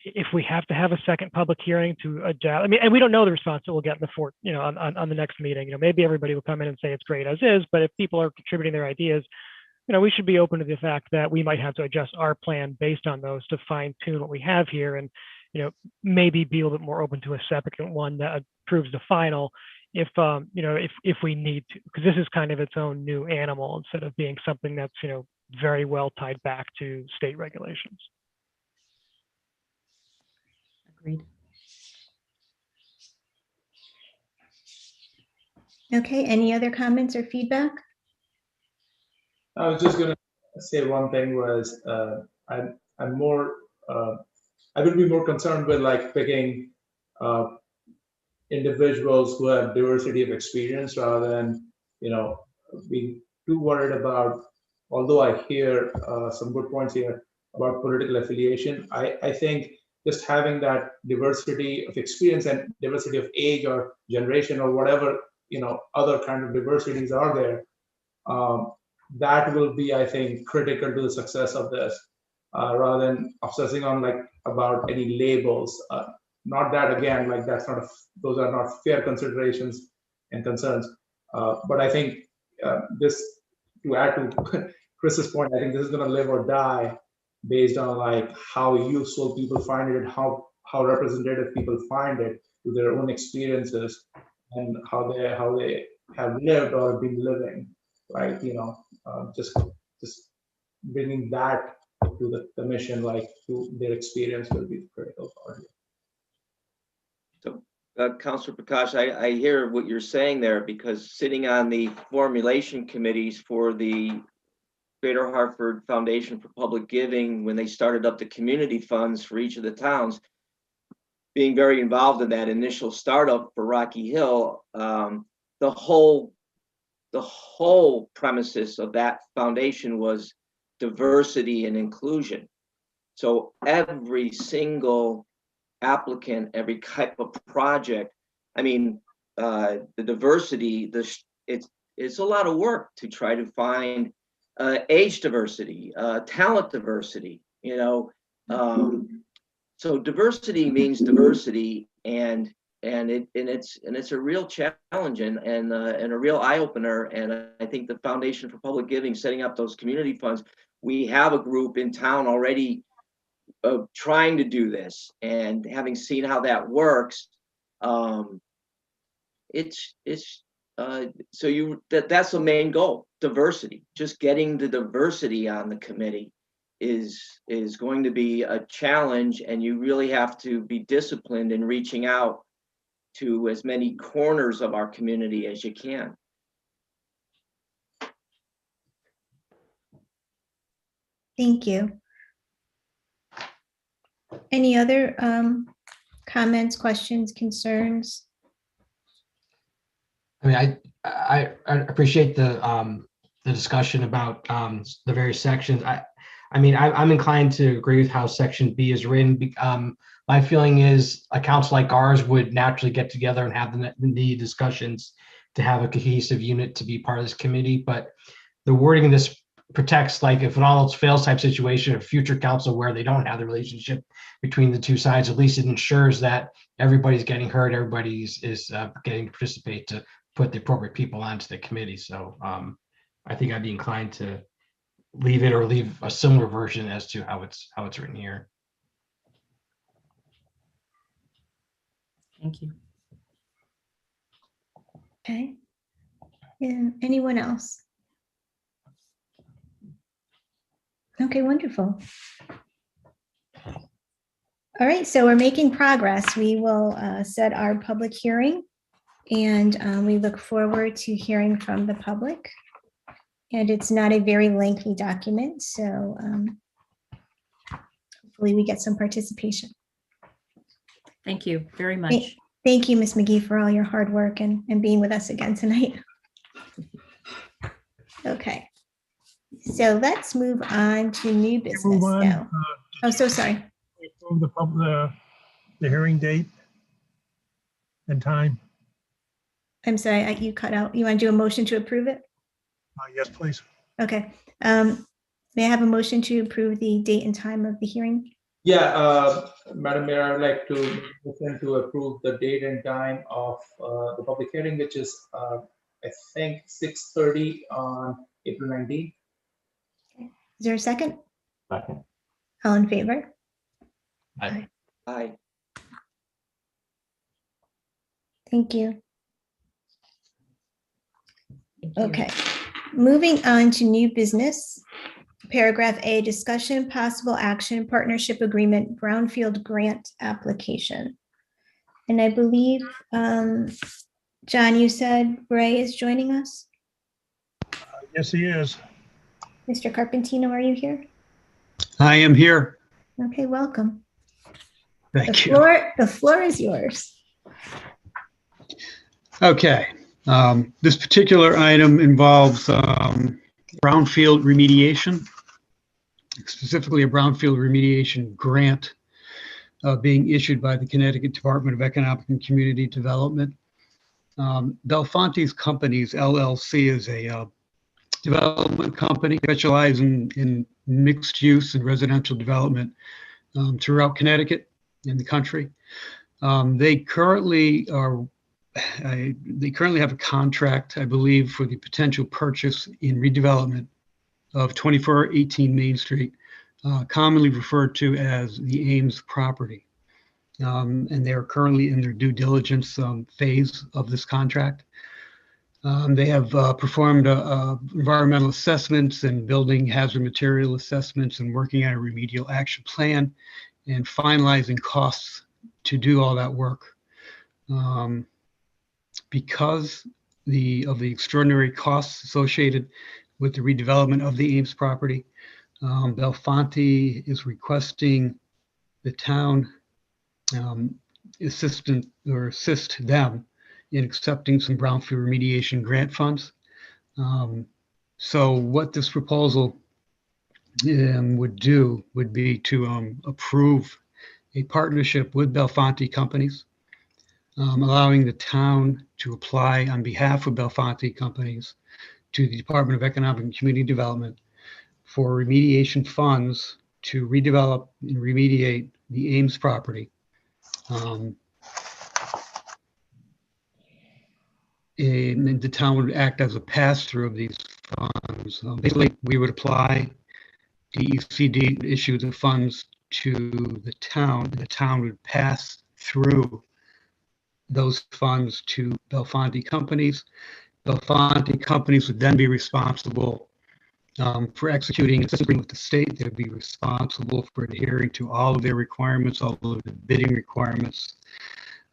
If we have to have a second public hearing to adapt, I mean, and we don't know the response that we'll get in the on the next meeting. Maybe everybody will come in and say it's great as is, but if people are contributing their ideas, we should be open to the fact that we might have to adjust our plan based on those to fine tune what we have here, and maybe be a little bit more open to a second one that approves the final if we need to, because this is kind of its own new animal instead of being something that's very well tied back to state regulations. Agreed. Okay, any other comments or feedback? I was just going to say one thing was I'm more I would be more concerned with like picking individuals who have diversity of experience rather than being too worried about. Although I hear some good points here about political affiliation, I think just having that diversity of experience and diversity of age or generation or whatever other kind of diversities are there, that will be, I think, critical to the success of this, rather than obsessing on like about any labels. Not that, again, like those are not fair considerations and concerns. But I think this, to add to Chris's point, I think this is going to live or die based on like how useful people find it, how representative people find it to their own experiences, and how they have lived or been living. Right? Just bringing that to the commission, like to their experience, will be critical part here. So, Councilor Prakash, I hear what you're saying there, because sitting on the formulation committees for the Greater Hartford Foundation for Public Giving, when they started up the community funds for each of the towns, being very involved in that initial startup for Rocky Hill, the whole premises of that foundation was diversity and inclusion. So every single applicant, every type of project, I mean, the diversity, it's a lot of work to try to find age diversity, talent diversity, so diversity means diversity, and it's a real challenge and a real eye opener. And I think the Foundation for Public Giving, setting up those community funds, we have a group in town already trying to do this, and having seen how that works, that's the main goal: diversity. Just getting the diversity on the committee is going to be a challenge, and you really have to be disciplined in reaching out to as many corners of our community as you can. Thank you. Any other comments, questions, concerns? I mean, I appreciate the discussion about the various sections. I mean, I'm inclined to agree with how Section B is written. My feeling is a council like ours would naturally get together and have the discussions to have a cohesive unit to be part of this committee. But the wording of this protects, like, if an all else fails type situation, a future council where they don't have the relationship between the two sides. At least it ensures that everybody's getting heard, everybody's getting to participate to put the appropriate people onto the committee. So I think I'd be inclined to leave it, or leave a similar version as to how it's written here. Thank you. Okay. Yeah, anyone else? Okay, wonderful. All right, so we're making progress. We will set our public hearing, and we look forward to hearing from the public. And it's not a very lengthy document, so hopefully we get some participation. Thank you very much. Thank you, Ms. McGee, for all your hard work and being with us again tonight. Okay, so let's move on to new business now. Oh, so sorry. The hearing date and time. I'm sorry, you cut out. You want to do a motion to approve it? Yes, please. Okay. May I have a motion to approve the date and time of the hearing? Yeah, Madam Mayor, I'd like to motion to approve the date and time of the public hearing, which is I think 6:30 on April 19th. Okay. Is there a second? Second. All in favor? Aye. Aye. Thank you. Thank you. Okay. Moving on to new business. Paragraph A, discussion, possible action, partnership agreement, brownfield grant application. And I believe, John, you said Ray is joining us? Yes, he is. Mr. Carpentino, are you here? I am here. Okay, welcome. Thank you. The floor is yours. Okay. This particular item involves brownfield remediation, specifically a brownfield remediation grant being issued by the Connecticut Department of Economic and Community Development. Belfonte's Companies, LLC, is a development company specializing in mixed use and residential development throughout Connecticut and the country. They currently have a contract, I believe, for the potential purchase and redevelopment of 2418 Main Street, commonly referred to as the Ames property. And they are currently in their due diligence phase of this contract. They have performed environmental assessments and building hazard material assessments and working on a remedial action plan and finalizing costs to do all that work. Because of the extraordinary costs associated with the redevelopment of the Ames property, Bellefonte is requesting the town assist them in accepting some brownfield remediation grant funds. So what this proposal would be to approve a partnership with Bellefonte companies, allowing the town to apply on behalf of Bellefonte companies to the Department of Economic and Community Development for remediation funds to redevelop and remediate the Ames property. And the town would act as a pass-through of these funds. Basically, we would apply, DECD issue the funds to the town, and the town would pass through those funds to Bellefonte companies. Bellefonte companies would then be responsible for executing a agreement with the state. They would be responsible for adhering to all of their requirements, all of the bidding requirements,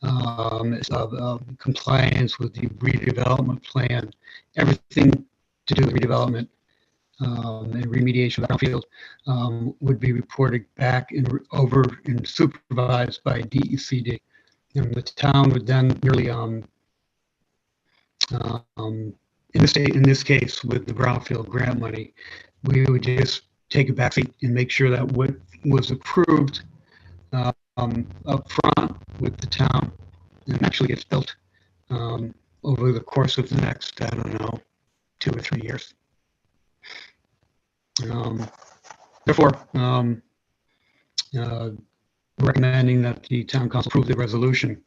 of compliance with the redevelopment plan, everything to do with redevelopment and remediation of the field would be reported back and over and supervised by DECD. And the town would then merely, in this case, with the brownfield grant money, we would just take a backseat and make sure that what was approved up front with the town and actually gets built over the course of the next, 2 or 3 years. Therefore, recommending that the town council approve the resolution.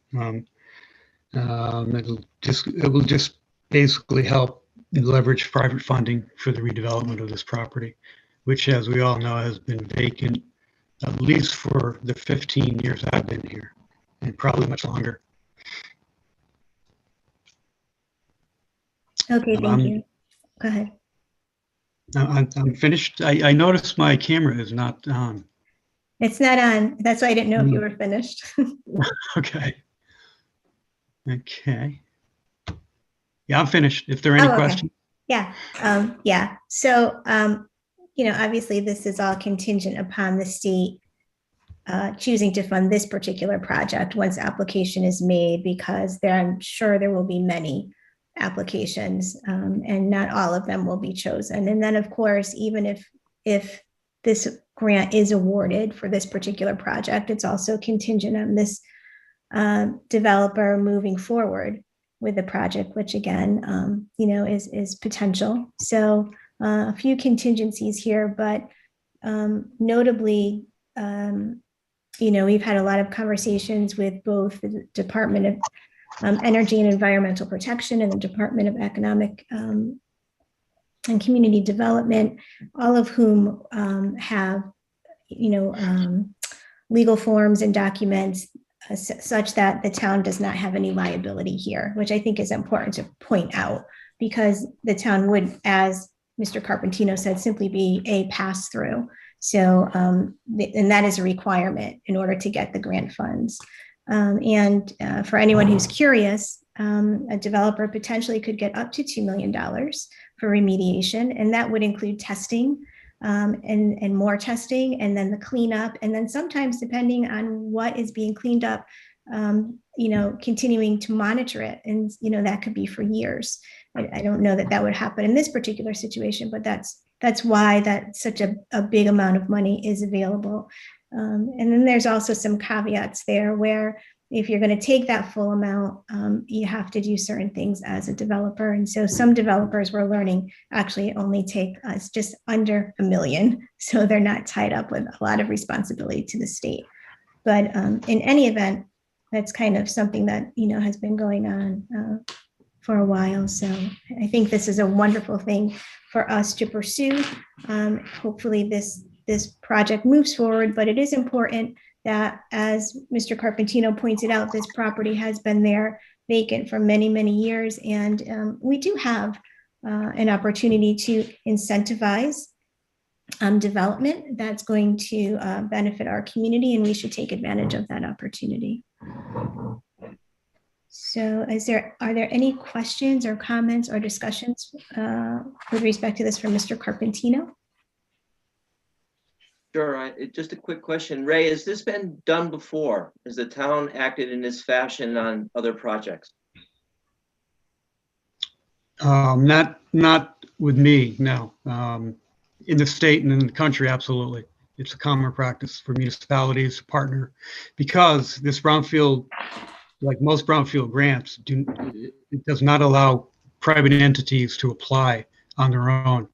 It will just basically help leverage private funding for the redevelopment of this property, which, as we all know, has been vacant at least for the 15 years I've been here, and probably much longer. Okay, thank you. Go ahead. I'm finished. I noticed my camera is not on. It's not on. That's why I didn't know if you were finished. Okay. Okay. Yeah, I'm finished. If there are any okay. questions. Yeah. Yeah. So, obviously this is all contingent upon the state choosing to fund this particular project once application is made, because I'm sure there will be many applications and not all of them will be chosen. And then, of course, even if this grant is awarded for this particular project, it's also contingent on this developer moving forward with the project, which again, is potential. So a few contingencies here, but notably, we've had a lot of conversations with both the Department of Energy and Environmental Protection and the Department of Economic and Community Development, all of whom have, legal forms and documents such that the town does not have any liability here, which I think is important to point out, because the town would, as Mr. Carpentino said, simply be a pass-through. So, and that is a requirement in order to get the grant funds. And for anyone who's curious, a developer potentially could get up to $2 million for remediation, and that would include testing and more testing, and then the cleanup, and then sometimes, depending on what is being cleaned up, continuing to monitor it, and that could be for years. I don't know that would happen in this particular situation, but that's why that such a big amount of money is available. And then there's also some caveats there where if you're going to take that full amount, you have to do certain things as a developer. And so some developers we're learning actually only take us just under $1 million. So they're not tied up with a lot of responsibility to the state. But in any event, that's kind of something that, has been going on for a while. So I think this is a wonderful thing for us to pursue. Hopefully this project moves forward, but it is important that, as Mr. Carpentino pointed out, this property has been there vacant for many, many years. And we do have an opportunity to incentivize development that's going to benefit our community, and we should take advantage of that opportunity. So are there any questions or comments or discussions with respect to this from Mr. Carpentino? Sure. Just a quick question. Ray, has this been done before? Has the town acted in this fashion on other projects? Not with me, no. In the state and in the country, absolutely. It's a common practice for municipalities to partner, because this brownfield, like most brownfield grants, it does not allow private entities to apply on their own.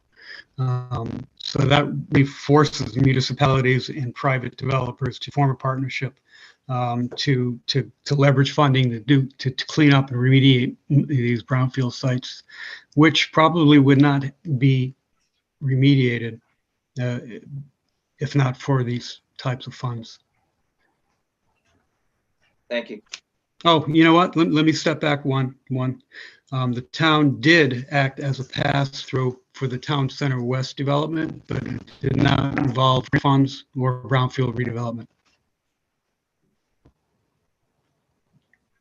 So that really forces municipalities and private developers to form a partnership to leverage funding to clean up and remediate these brownfield sites, which probably would not be remediated if not for these types of funds. Thank you. Oh, you know what? Let me step back one. The town did act as a pass-through for the Town Center West development, but it did not involve funds or brownfield redevelopment.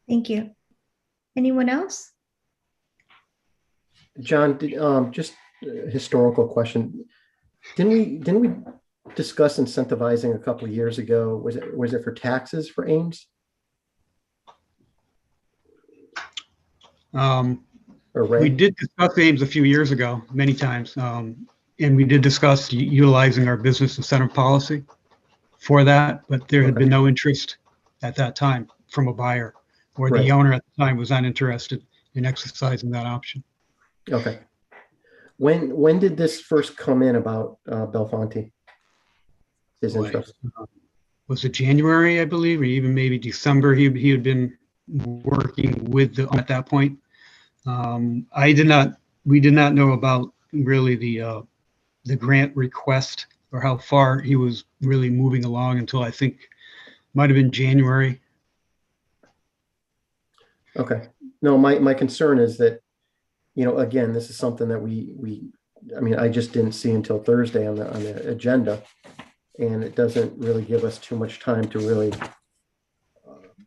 Thank you. Anyone else? John, just a historical question. Didn't we discuss incentivizing a couple of years ago? Was it for taxes for Ames? We did discuss Ames a few years ago, many times, and we did discuss utilizing our business incentive policy for that, but there had been no interest at that time from a buyer, or the owner at the time was not interested in exercising that option. Okay. When did this first come in about Belfonte? His interest? Was it January, I believe, or even maybe December? He had been working with the at that point. We did not know about really the grant request or how far he was really moving along until I think might have been January. Okay. No, my concern is that, again, this is something that I just didn't see until Thursday on the agenda, and it doesn't really give us too much time to really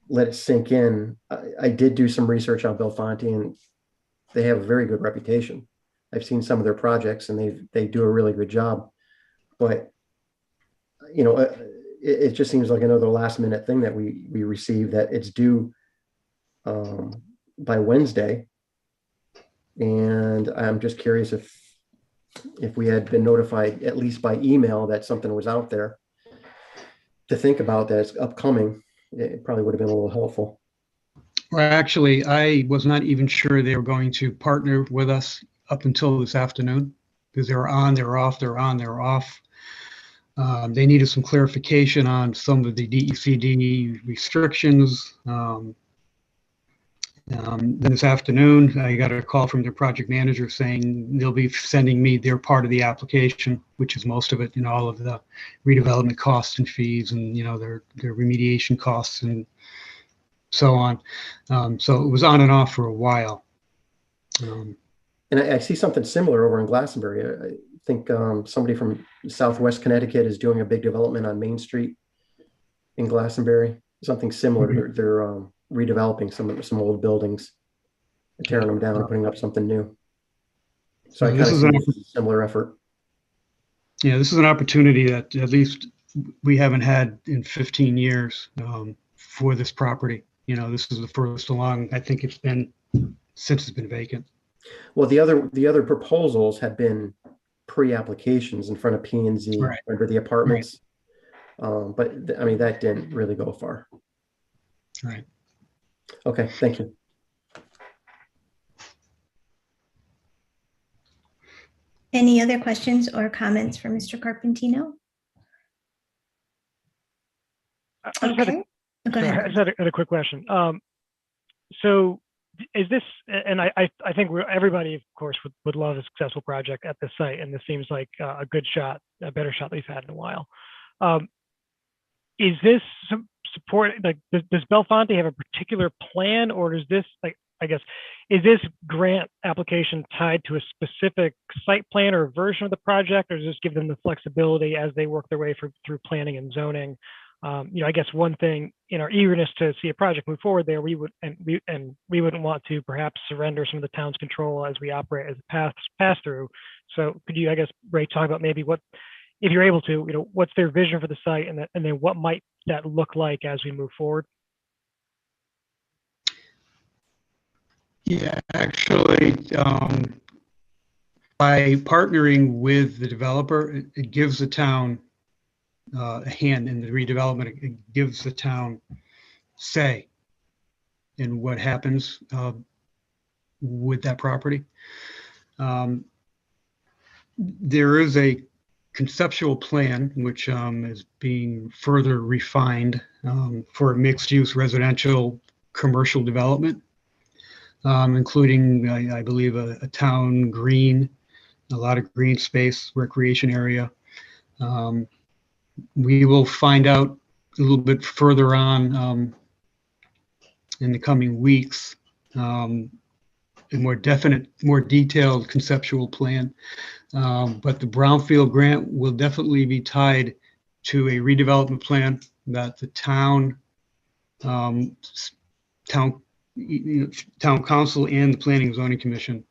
let it sink in. I did do some research on Belfonte, and they have a very good reputation. I've seen some of their projects, and they do a really good job. But it just seems like another last minute thing that we received, that it's due by Wednesday. And I'm just curious if we had been notified, at least by email, that something was out there to think about, that it's upcoming. It probably would have been a little helpful. Well, actually, I was not even sure they were going to partner with us up until this afternoon, because they were on, they were off, they were on, they were off. They needed some clarification on some of the DECD restrictions. Then this afternoon, I got a call from their project manager saying they'll be sending me their part of the application, which is most of it, all of the redevelopment costs and fees, and their remediation costs and so on. So it was on and off for a while. And I see something similar over in Glastonbury. I think somebody from Southwest Connecticut is doing a big development on Main Street in Glastonbury. Something similar. Mm-hmm. They're redeveloping some old buildings, tearing them down and putting up something new. So I kind of see this as a similar effort. Yeah, this is an opportunity that at least we haven't had in 15 years for this property. This is the first along, I think it's been since it's been vacant. Well, the other proposals have been pre-applications in front of P&Z under the apartments. Right. But that didn't really go far. Right. Okay, thank you. Any other questions or comments for Mr. Carpentino? I just had Okay, go sorry, I ahead. just had a quick question. So is this, and I think everybody, of course, would love a successful project at this site, and this seems like a good shot, a better shot we've had in a while. Is this support, like, does Bellefonte have a particular plan, or does this, like, I guess, is this grant application tied to a specific site plan or version of the project, or does this give them the flexibility as they work their way through planning and zoning? I guess one thing, in our eagerness to see a project move forward there, we wouldn't want to perhaps surrender some of the town's control as we operate as a pass through. So could you, I guess, Ray, talk about maybe what, if you're able to, what's their vision for the site, and then what might that look like as we move forward? Yeah, actually, by partnering with the developer, it gives the town a hand in the redevelopment. It gives the town say in what happens with that property. There is a conceptual plan which is being further refined for a mixed-use residential commercial development, including, I believe, a town green, a lot of green space, recreation area. We will find out a little bit further on in the coming weeks, a more definite, more detailed conceptual plan. But the Brownfield grant will definitely be tied to a redevelopment plan that the town council and the Planning and Zoning Commission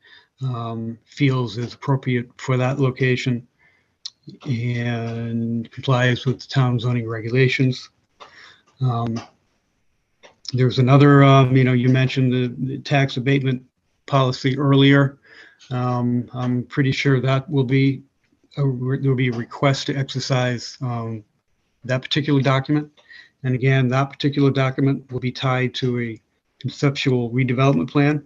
feels is appropriate for that location and complies with the town zoning regulations. There's another, you mentioned the tax abatement policy earlier. I'm pretty sure that will be there will be a request to exercise that particular document. And again, that particular document will be tied to a conceptual redevelopment plan,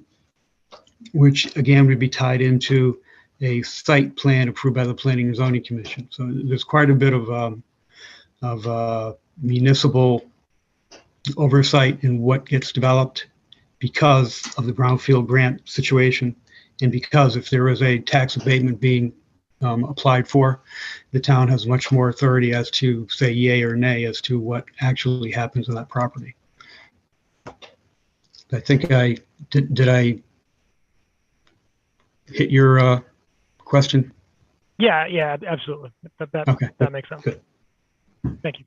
which again would be tied into a site plan approved by the Planning and Zoning Commission. So there's quite a bit of municipal oversight in what gets developed because of the Brownfield grant situation, and because if there is a tax abatement being applied for, the town has much more authority as to say yay or nay as to what actually happens on that property. I think did I hit your question? Yeah, absolutely. That makes sense. Good. Thank you.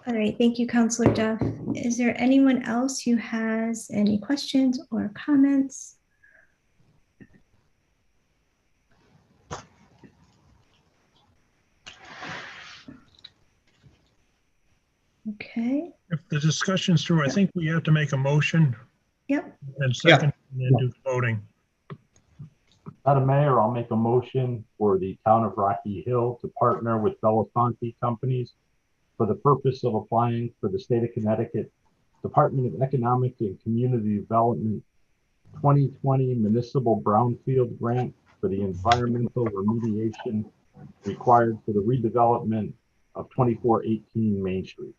All right, thank you, Councilor Duff. Is there anyone else who has any questions or comments? Okay. If the discussion's through, I think we have to make a motion Yep. and second, and then do voting. Madam Mayor, I'll make a motion for the town of Rocky Hill to partner with Bellefonte Companies for the purpose of applying for the state of Connecticut Department of Economic and Community Development 2020 Municipal Brownfield Grant for the environmental remediation required for the redevelopment of 2418 Main Street.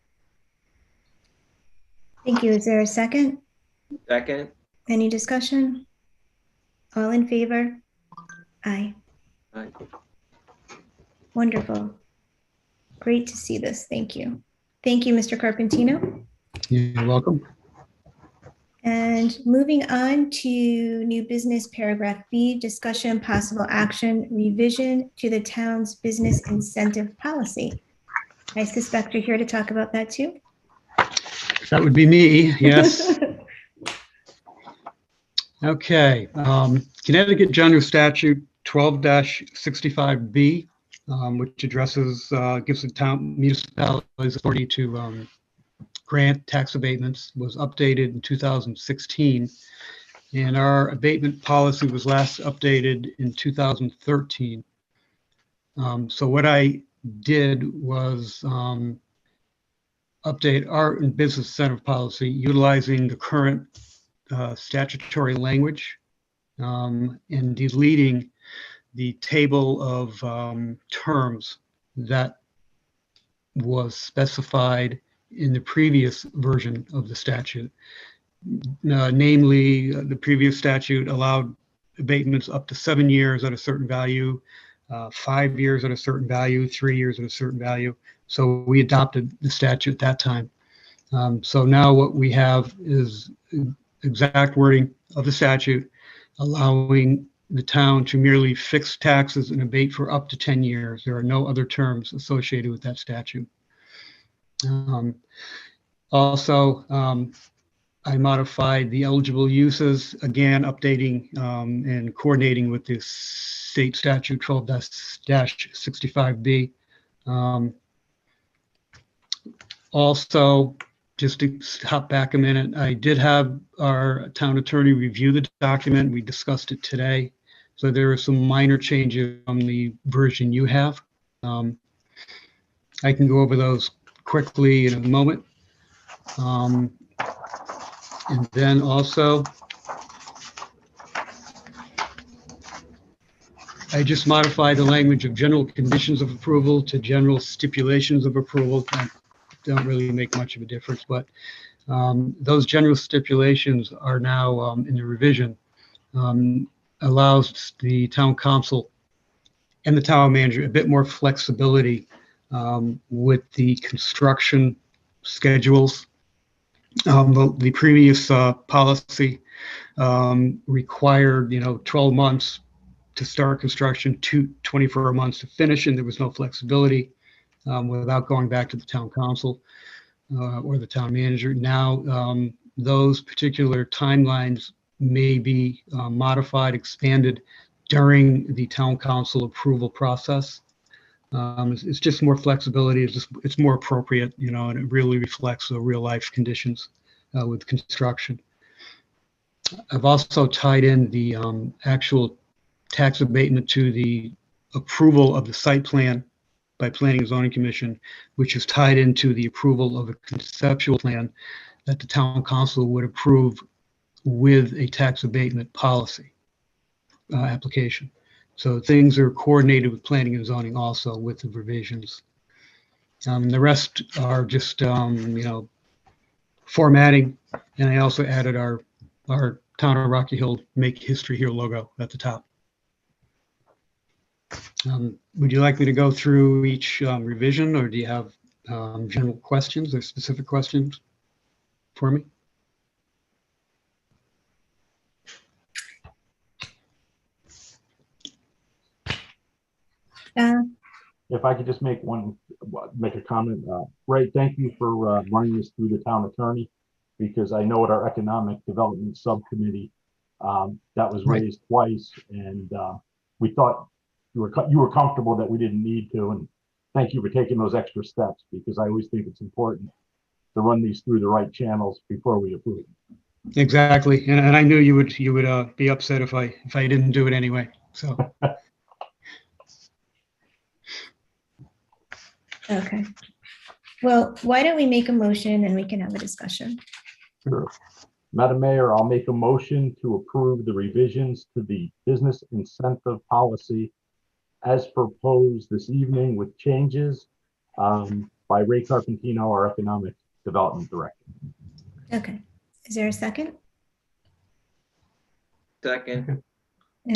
Thank you. Is there a second? Second. Any discussion? All in favor? Aye. Aye. Wonderful. Great to see this. Thank you. Thank you, Mr. Carpentino. You're welcome. And moving on to new business, paragraph B, discussion, possible action, revision to the town's business incentive policy. I suspect you're here to talk about that too. That would be me, yes. Okay, Connecticut General Statute 12-65B, which addresses, gives the town municipalities authority to grant tax abatements, was updated in 2016. And our abatement policy was last updated in 2013. So what I did was update art and business incentive policy utilizing the current statutory language and deleting the table of terms that was specified in the previous version of the statute. Namely, the previous statute allowed abatements up to 7 years at a certain value, 5 years at a certain value, 3 years at a certain value. So we adopted the statute at that time. So now what we have is exact wording of the statute, allowing the town to merely fix taxes and abate for up to 10 years. There are no other terms associated with that statute. Also, I modified the eligible uses, again, updating and coordinating with the state statute 12-65B. Also, just to hop back a minute, I did have our town attorney review the document. We discussed it today. So there are some minor changes from the version you have. I can go over those quickly in a moment. And then also, I just modified the language of general conditions of approval to general stipulations of approval. That don't really make much of a difference, but those general stipulations are now in the revision. Allows the town council and the town manager a bit more flexibility with the construction schedules. The previous policy required, 12 months to start construction, 24 months to finish, and there was no flexibility without going back to the town council or the town manager. Now, those particular timelines may be modified, expanded during the town council approval process. It's just more flexibility. It's more appropriate, and it really reflects the real life conditions with construction. I've also tied in the actual tax abatement to the approval of the site plan by Planning and Zoning Commission, which is tied into the approval of a conceptual plan that the town council would approve with a tax abatement policy application. So things are coordinated with planning and zoning also with the revisions. The rest are just, formatting. And I also added our Town of Rocky Hill Make History Here logo at the top. Would you like me to go through each revision, or do you have general questions or specific questions for me? If I could just make a comment, Ray, thank you for running this through the town attorney, because I know at our economic development subcommittee that was raised twice, and we thought you were comfortable that we didn't need to, and thank you for taking those extra steps, because I always think it's important to run these through the right channels before we approve. Exactly, and I knew you would be upset if I didn't do it anyway. So. Okay. Well, why don't we make a motion and we can have a discussion? Sure. Madam Mayor, I'll make a motion to approve the revisions to the business incentive policy as proposed this evening with changes by Ray Carpentino, our Economic Development Director. Okay. Is there a second? Second.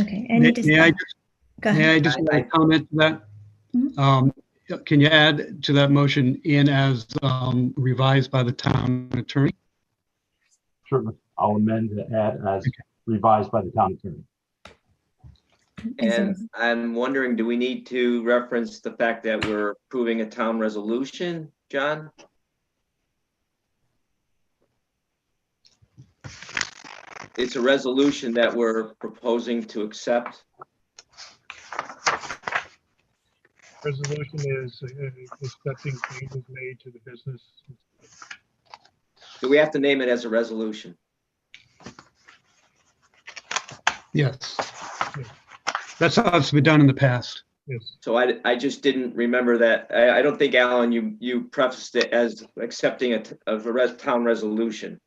Okay. May I just make a comment to that? Mm-hmm. Can you add to that motion in as revised by the town attorney? Certainly. I'll amend to add as revised by the town attorney. And I'm wondering, do we need to reference the fact that we're approving a town resolution, John? It's a resolution that we're proposing to accept. Resolution is accepting changes made to the business. Do we have to name it as a resolution? Yes. That's how it's been done in the past. Yes. So I just didn't remember that. I don't think, Alan, you prefaced it as accepting a town resolution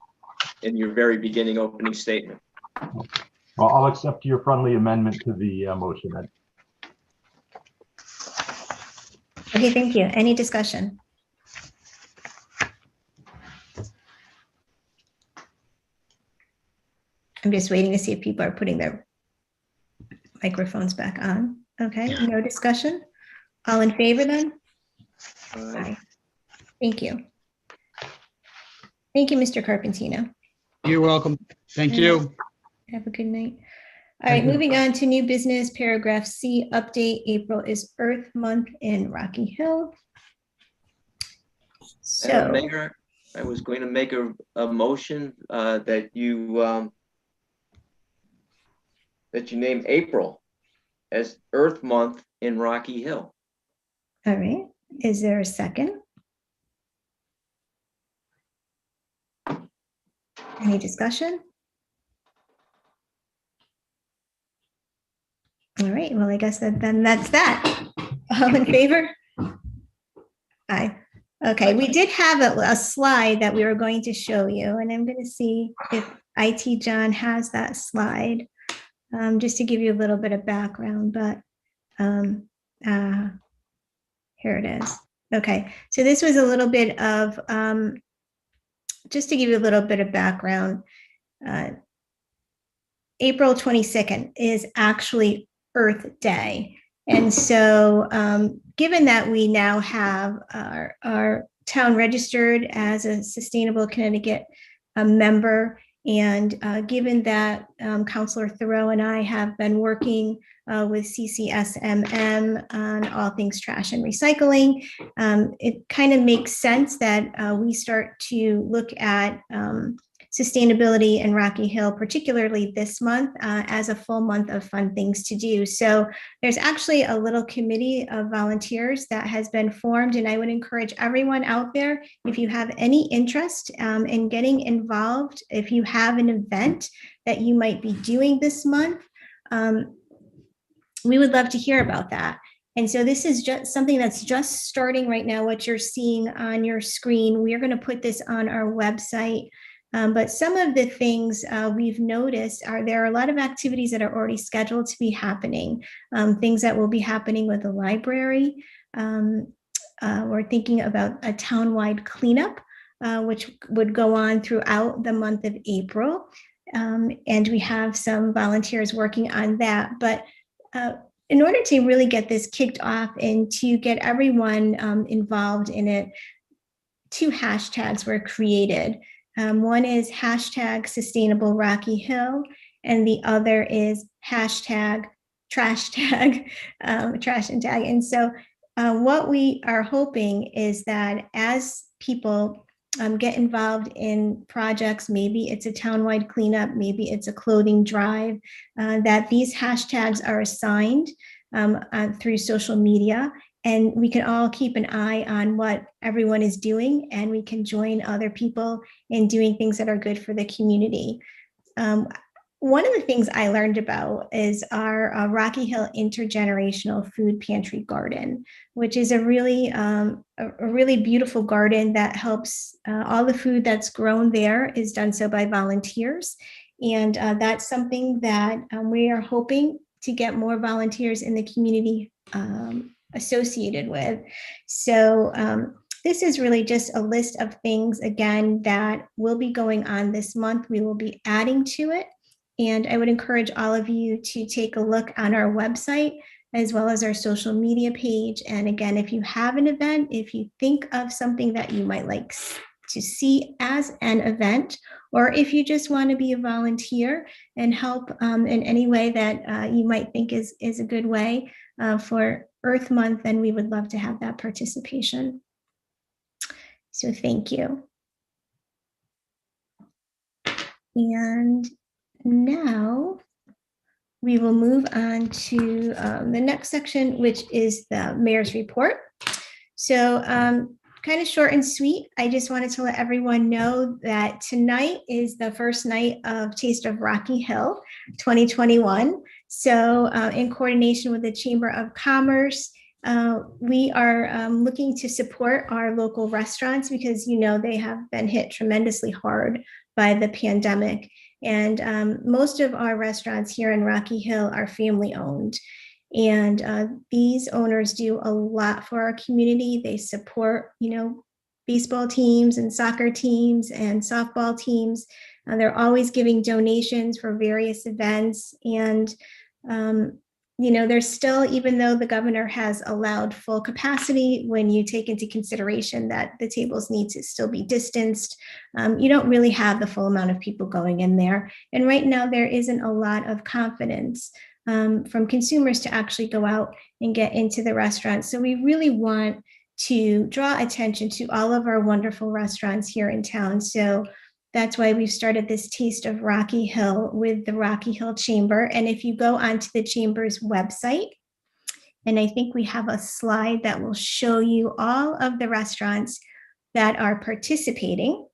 in your very beginning opening statement. Well, I'll accept your friendly amendment to the motion then. Okay, thank you. Any discussion? I'm just waiting to see if people are putting their microphones back on. Okay, no discussion? All in favor then? Aye. Thank you. Thank you, Mr. Carpentino. You're welcome. Thank you. Have a good night. All right, moving on to new business, paragraph C, update. April is Earth Month in Rocky Hill. Madam So, Mayor, I was going to make a motion that you name April as Earth Month in Rocky Hill. all right, is there a second? Any discussion? All right, well, I guess then that's that. All in favor? Aye. Okay, we did have a slide that we were going to show you, and I'm going to see if IT John has that slide, just to give you a little bit of background, but here it is. Okay, so this was a little bit of, just to give you a little bit of background, April 22nd is actually Earth Day. And so given that we now have our town registered as a Sustainable Connecticut member, and given that Councilor Thoreau and I have been working with CCSMM on all things trash and recycling, it kind of makes sense that we start to look at sustainability in Rocky Hill, particularly this month, as a full month of fun things to do. So there's actually a little committee of volunteers that has been formed, and I would encourage everyone out there, if you have any interest in getting involved, if you have an event that you might be doing this month, we would love to hear about that. And so this is just something that's just starting right now, what you're seeing on your screen. We are going to put this on our website. But some of the things we've noticed are there are a lot of activities that are already scheduled to be happening, things that will be happening with the library. We're thinking about a townwide cleanup, which would go on throughout the month of April. And we have some volunteers working on that. But in order to really get this kicked off and to get everyone involved in it, 2 hashtags were created. One is hashtag Sustainable Rocky Hill, and the other is hashtag trash tag, trash and tag. And so what we are hoping is that as people get involved in projects, maybe it's a townwide cleanup, maybe it's a clothing drive, that these hashtags are assigned through social media. And we can all keep an eye on what everyone is doing, and we can join other people in doing things that are good for the community. One of the things I learned about is our Rocky Hill Intergenerational Food Pantry Garden, which is a really beautiful garden that helps all the food that's grown there is done so by volunteers. And that's something that we are hoping to get more volunteers in the community associated with. So this is really just a list of things, again, that will be going on this month. We will be adding to it. And I would encourage all of you to take a look on our website as well as our social media page. And again, if you have an event, if you think of something that you might like to see as an event, or if you just want to be a volunteer and help in any way that you might think is a good way for Earth Month, then we would love to have that participation. So thank you. And now we will move on to the next section, which is the mayor's report. So kind of short and sweet. I just wanted to let everyone know that tonight is the first night of Taste of Rocky Hill 2021. So in coordination with the Chamber of Commerce, we are looking to support our local restaurants because, you know, they have been hit tremendously hard by the pandemic. And most of our restaurants here in Rocky Hill are family owned. And these owners do a lot for our community. They support, you know, baseball teams and soccer teams and softball teams. They're always giving donations for various events. And, you know, there's still, even though the governor has allowed full capacity, when you take into consideration that the tables need to still be distanced, you don't really have the full amount of people going in there. And right now there isn't a lot of confidence from consumers to actually go out and get into the restaurant. So we really want to draw attention to all of our wonderful restaurants here in town. So that's why we've started this Taste of Rocky Hill with the Rocky Hill Chamber. And if you go onto the Chamber's website, and I think we have a slide that will show you all of the restaurants that are participating.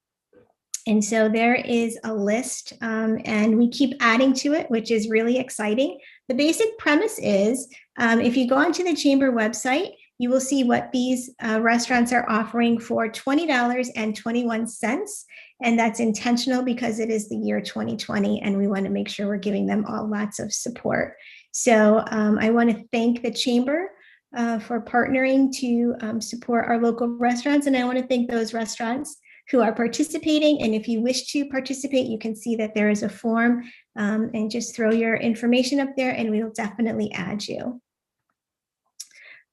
And so there is a list, and we keep adding to it, which is really exciting. The basic premise is, if you go onto the Chamber website, you will see what these restaurants are offering for $20.21. And that's intentional because it is the year 2020, and we want to make sure we're giving them all lots of support. So I want to thank the Chamber for partnering to support our local restaurants. And I want to thank those restaurants who are participating. And if you wish to participate, you can see that there is a form, and just throw your information up there and we will definitely add you.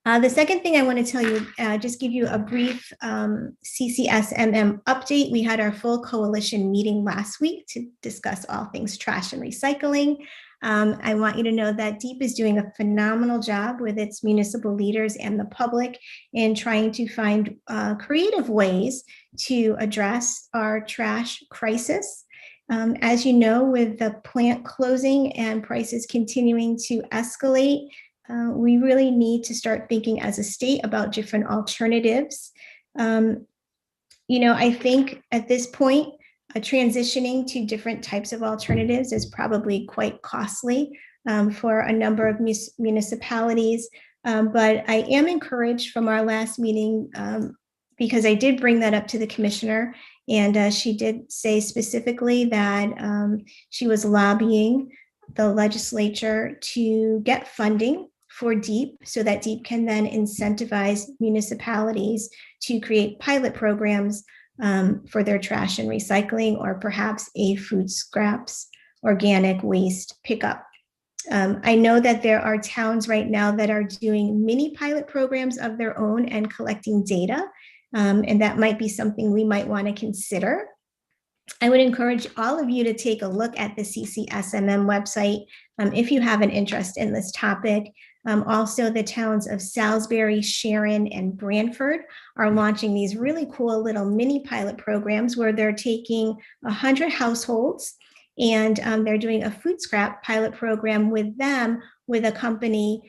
The second thing I want to tell you, just give you a brief CCSMM update. We had our full coalition meeting last week to discuss all things trash and recycling. I want you to know that DEEP is doing a phenomenal job with its municipal leaders and the public in trying to find creative ways to address our trash crisis. As you know, with the plant closing and prices continuing to escalate, we really need to start thinking as a state about different alternatives. You know, I think at this point, transitioning to different types of alternatives is probably quite costly for a number of municipalities. But I am encouraged from our last meeting, because I did bring that up to the commissioner, and she did say specifically that she was lobbying the legislature to get funding for DEEP so that DEEP can then incentivize municipalities to create pilot programs for their trash and recycling, or perhaps a food scraps organic waste pickup. I know that there are towns right now that are doing mini pilot programs of their own and collecting data, and that might be something we might want to consider. I would encourage all of you to take a look at the CCSMM website if you have an interest in this topic. Also, the towns of Salisbury, Sharon, and Branford are launching these really cool little mini pilot programs where they're taking 100 households and they're doing a food scrap pilot program with them with a company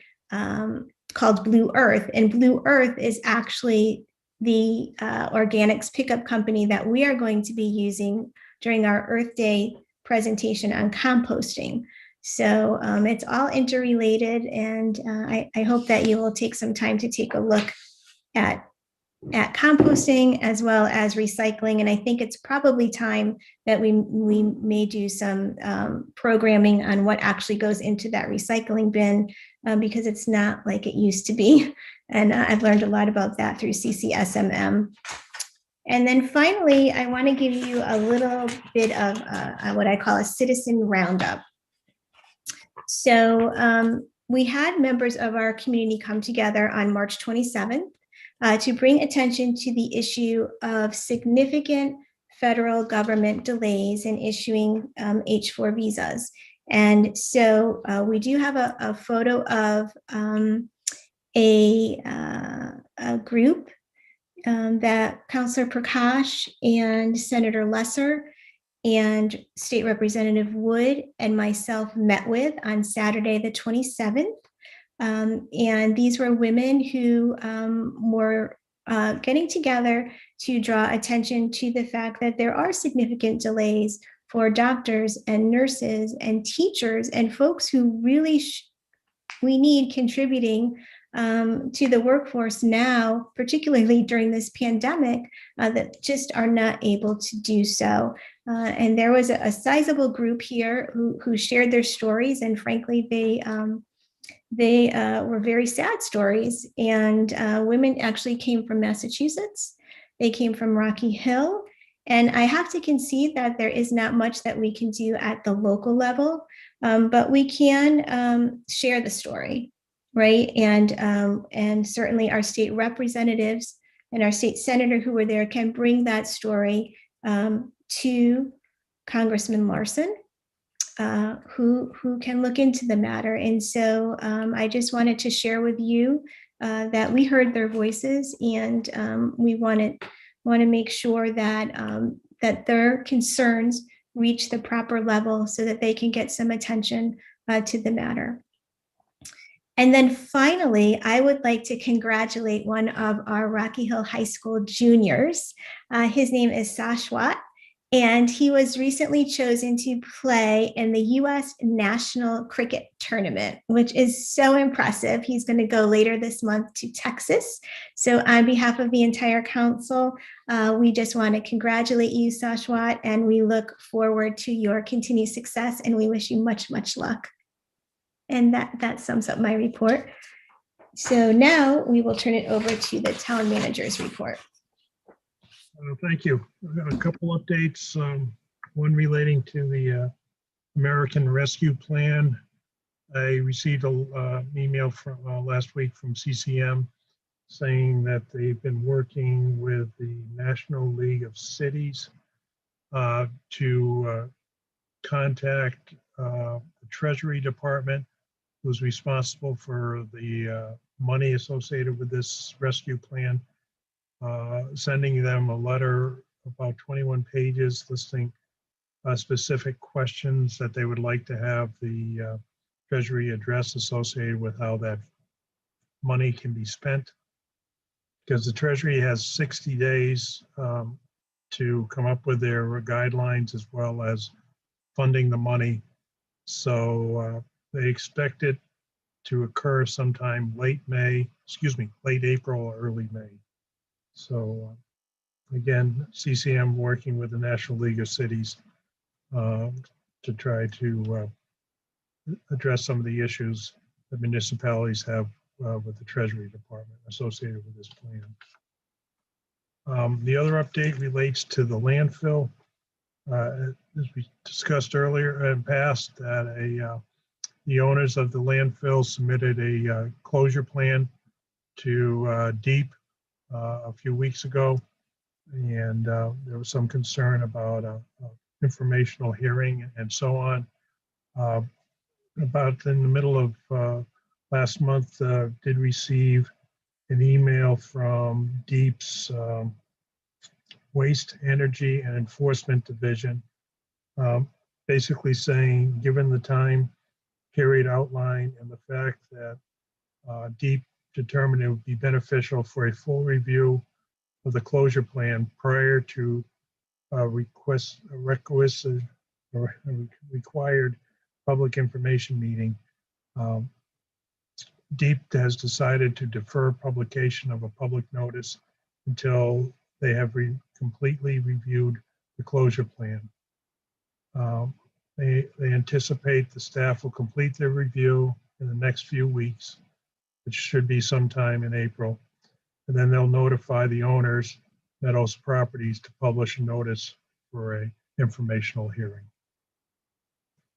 called Blue Earth. And Blue Earth is actually the organics pickup company that we are going to be using during our Earth Day presentation on composting. So it's all interrelated, and I hope that you will take some time to take a look at composting as well as recycling. And I think it's probably time that we may do some programming on what actually goes into that recycling bin, because it's not like it used to be. And I've learned a lot about that through CCSMM. And then finally, I want to give you a little bit of what I call a citizen roundup. So we had members of our community come together on March 27th to bring attention to the issue of significant federal government delays in issuing H-4 visas. And so we do have a photo of a group that Councilor Prakash and Senator Lesser and State Representative Wood and myself met with on Saturday, the 27th. And these were women who were getting together to draw attention to the fact that there are significant delays for doctors and nurses and teachers and folks who really we need contributing to the workforce now, particularly during this pandemic, that just are not able to do so. And there was a sizable group here who shared their stories, and frankly, they were very sad stories. And women actually came from Massachusetts. They came from Rocky Hill. And I have to concede that there is not much that we can do at the local level, but we can share the story, right? And certainly our state representatives and our state senator who were there can bring that story to Congressman Larson, who can look into the matter. And so I just wanted to share with you that we heard their voices, and we want to make sure that that their concerns reach the proper level so that they can get some attention to the matter. And then finally, I would like to congratulate one of our Rocky Hill High School juniors. His name is Sashwat, and he was recently chosen to play in the U.S. National Cricket Tournament, which is so impressive. He's going to go later this month to Texas. So on behalf of the entire council, we just want to congratulate you, Sashwat, and we look forward to your continued success, and we wish you much, much luck. And that sums up my report. So now we will turn it over to the town manager's report. Thank you. I've got a couple updates. One relating to the American Rescue Plan. I received an email from last week from CCM saying that they've been working with the National League of Cities to contact the Treasury Department, who's responsible for the money associated with this rescue plan, sending them a letter about 21 pages listing specific questions that they would like to have the Treasury address associated with how that money can be spent. Because the Treasury has 60 days to come up with their guidelines as well as funding the money. So they expect it to occur sometime late April or early May. So again, CCM working with the National League of Cities to try to address some of the issues that municipalities have with the Treasury Department associated with this plan. The other update relates to the landfill. As we discussed earlier and past, that the owners of the landfill submitted a closure plan to DEEP a few weeks ago, and there was some concern about informational hearing and so on. About in the middle of last month, did receive an email from DEEP's Waste, Energy, and Enforcement Division, basically saying, given the time period outlined and the fact that DEEP determined it would be beneficial for a full review of the closure plan prior to required public information meeting, DEEP has decided to defer publication of a public notice until they have completely reviewed the closure plan. They anticipate the staff will complete their review in the next few weeks, which should be sometime in April. And then they'll notify the owners, Meadows Properties, to publish a notice for a informational hearing.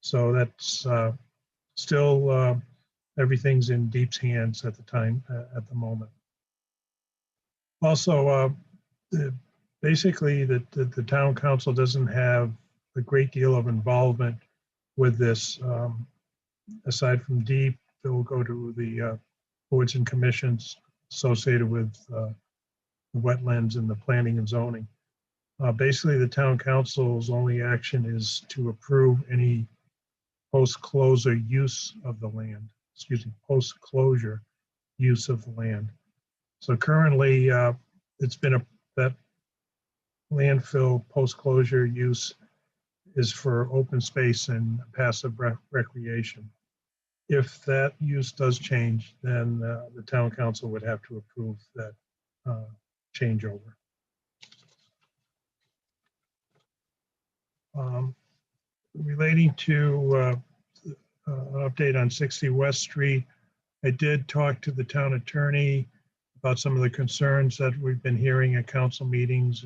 So that's still everything's in DEEP's hands at the moment. Also, basically the town council doesn't have a great deal of involvement with this. Aside from DEEP, it will go to the boards and commissions associated with the wetlands and the planning and zoning. Basically, the town council's only action is to approve any post-closure use of the land. Post-closure use of the land. So currently, it's been that landfill post-closure use is for open space and passive recreation. If that use does change, then the town council would have to approve that changeover. Relating to an update on 60 West Street, I did talk to the town attorney about some of the concerns that we've been hearing at council meetings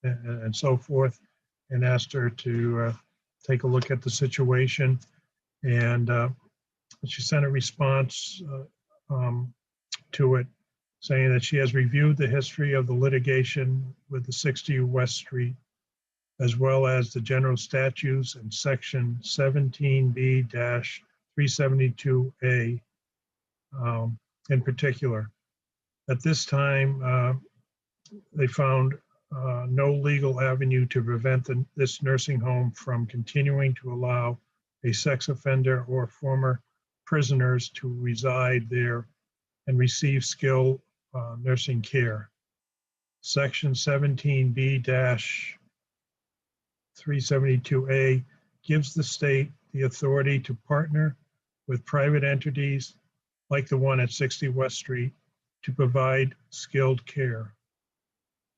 and so forth, and asked her to take a look at the situation. And she sent a response to it, saying that she has reviewed the history of the litigation with the 60 West Street, as well as the general statutes and section 17B-372A in particular. At this time, they found no legal avenue to prevent this nursing home from continuing to allow a sex offender or former prisoners to reside there and receive skilled nursing care. Section 17B-372A gives the state the authority to partner with private entities like the one at 60 West Street to provide skilled care.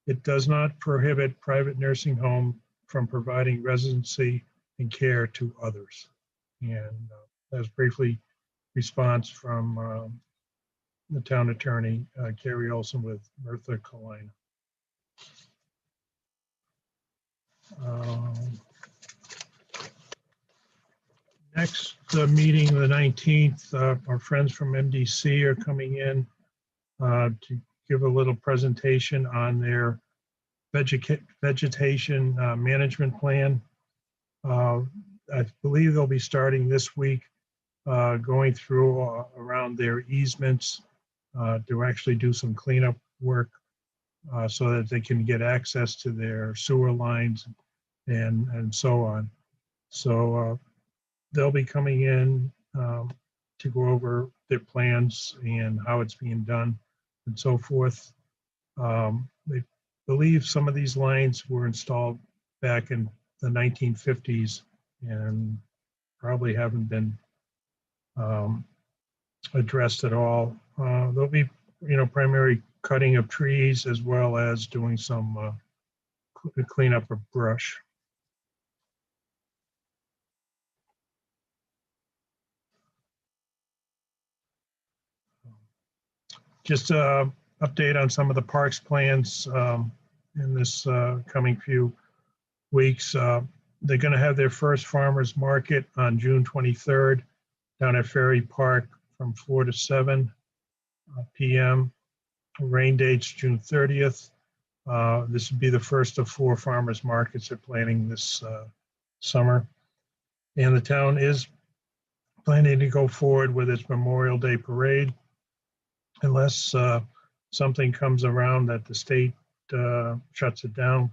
It does not prohibit private nursing home from providing residency and care to others. And that's briefly response from the town attorney, Carrie Olson, with Bertha Kalina. Next meeting, the 19th, our friends from MDC are coming in to give a little presentation on their vegetation management plan. I believe they'll be starting this week, going through around their easements to actually do some cleanup work so that they can get access to their sewer lines and so on. So they'll be coming in to go over their plans and how it's being done and so forth. They believe some of these lines were installed back in the 1950s and probably haven't been addressed at all. There'll be, primary cutting of trees as well as doing some cleanup of brush. Just an update on some of the parks plans in this coming few weeks. They're going to have their first farmers market on June 23rd down at Ferry Park from 4 to 7 p.m. Rain date's June 30th. This would be the first of 4 farmers markets they're planning this summer. And the town is planning to go forward with its Memorial Day parade unless something comes around that the state shuts it down.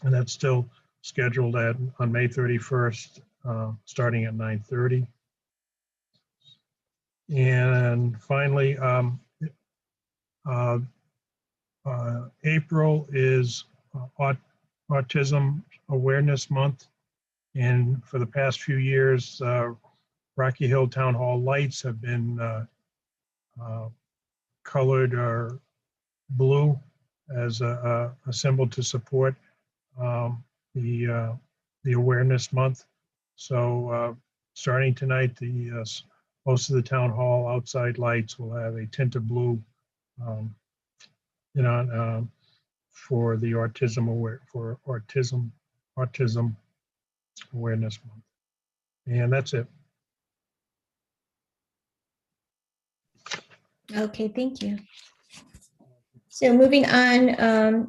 And that's still scheduled on May 31st, starting at 9:30. And finally, April is Autism Awareness Month. And for the past few years, Rocky Hill Town Hall lights have been colored or blue as a symbol to support the awareness month. So starting tonight, most of the town hall outside lights will have a tint of blue, for the autism awareness month. And that's it. Okay, thank you. So moving on,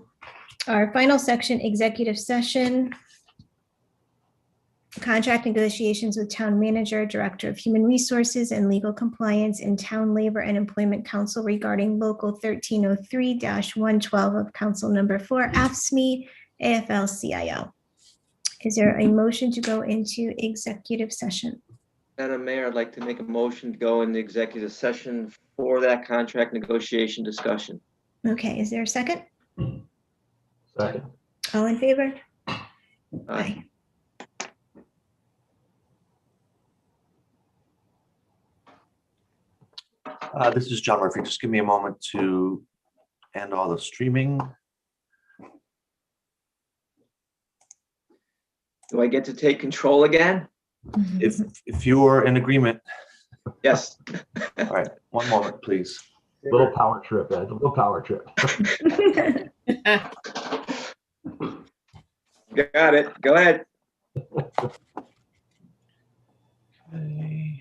our final section, executive session. Contract negotiations with town manager, director of human resources and legal compliance, and town labor and employment council regarding local 1303-112 of council number 4, AFSCME, AFL-CIO. Is there a motion to go into executive session? Madam Mayor, I'd like to make a motion to go into executive session for that contract negotiation discussion. Okay, is there a second? Second. All in favor? Aye. This is John Murphy. Just give me a moment to end all the streaming. Do I get to take control again? If you are in agreement. Yes. All right, one moment, please. Little power trip, Ed, a little power trip. Got it. Go ahead. Okay.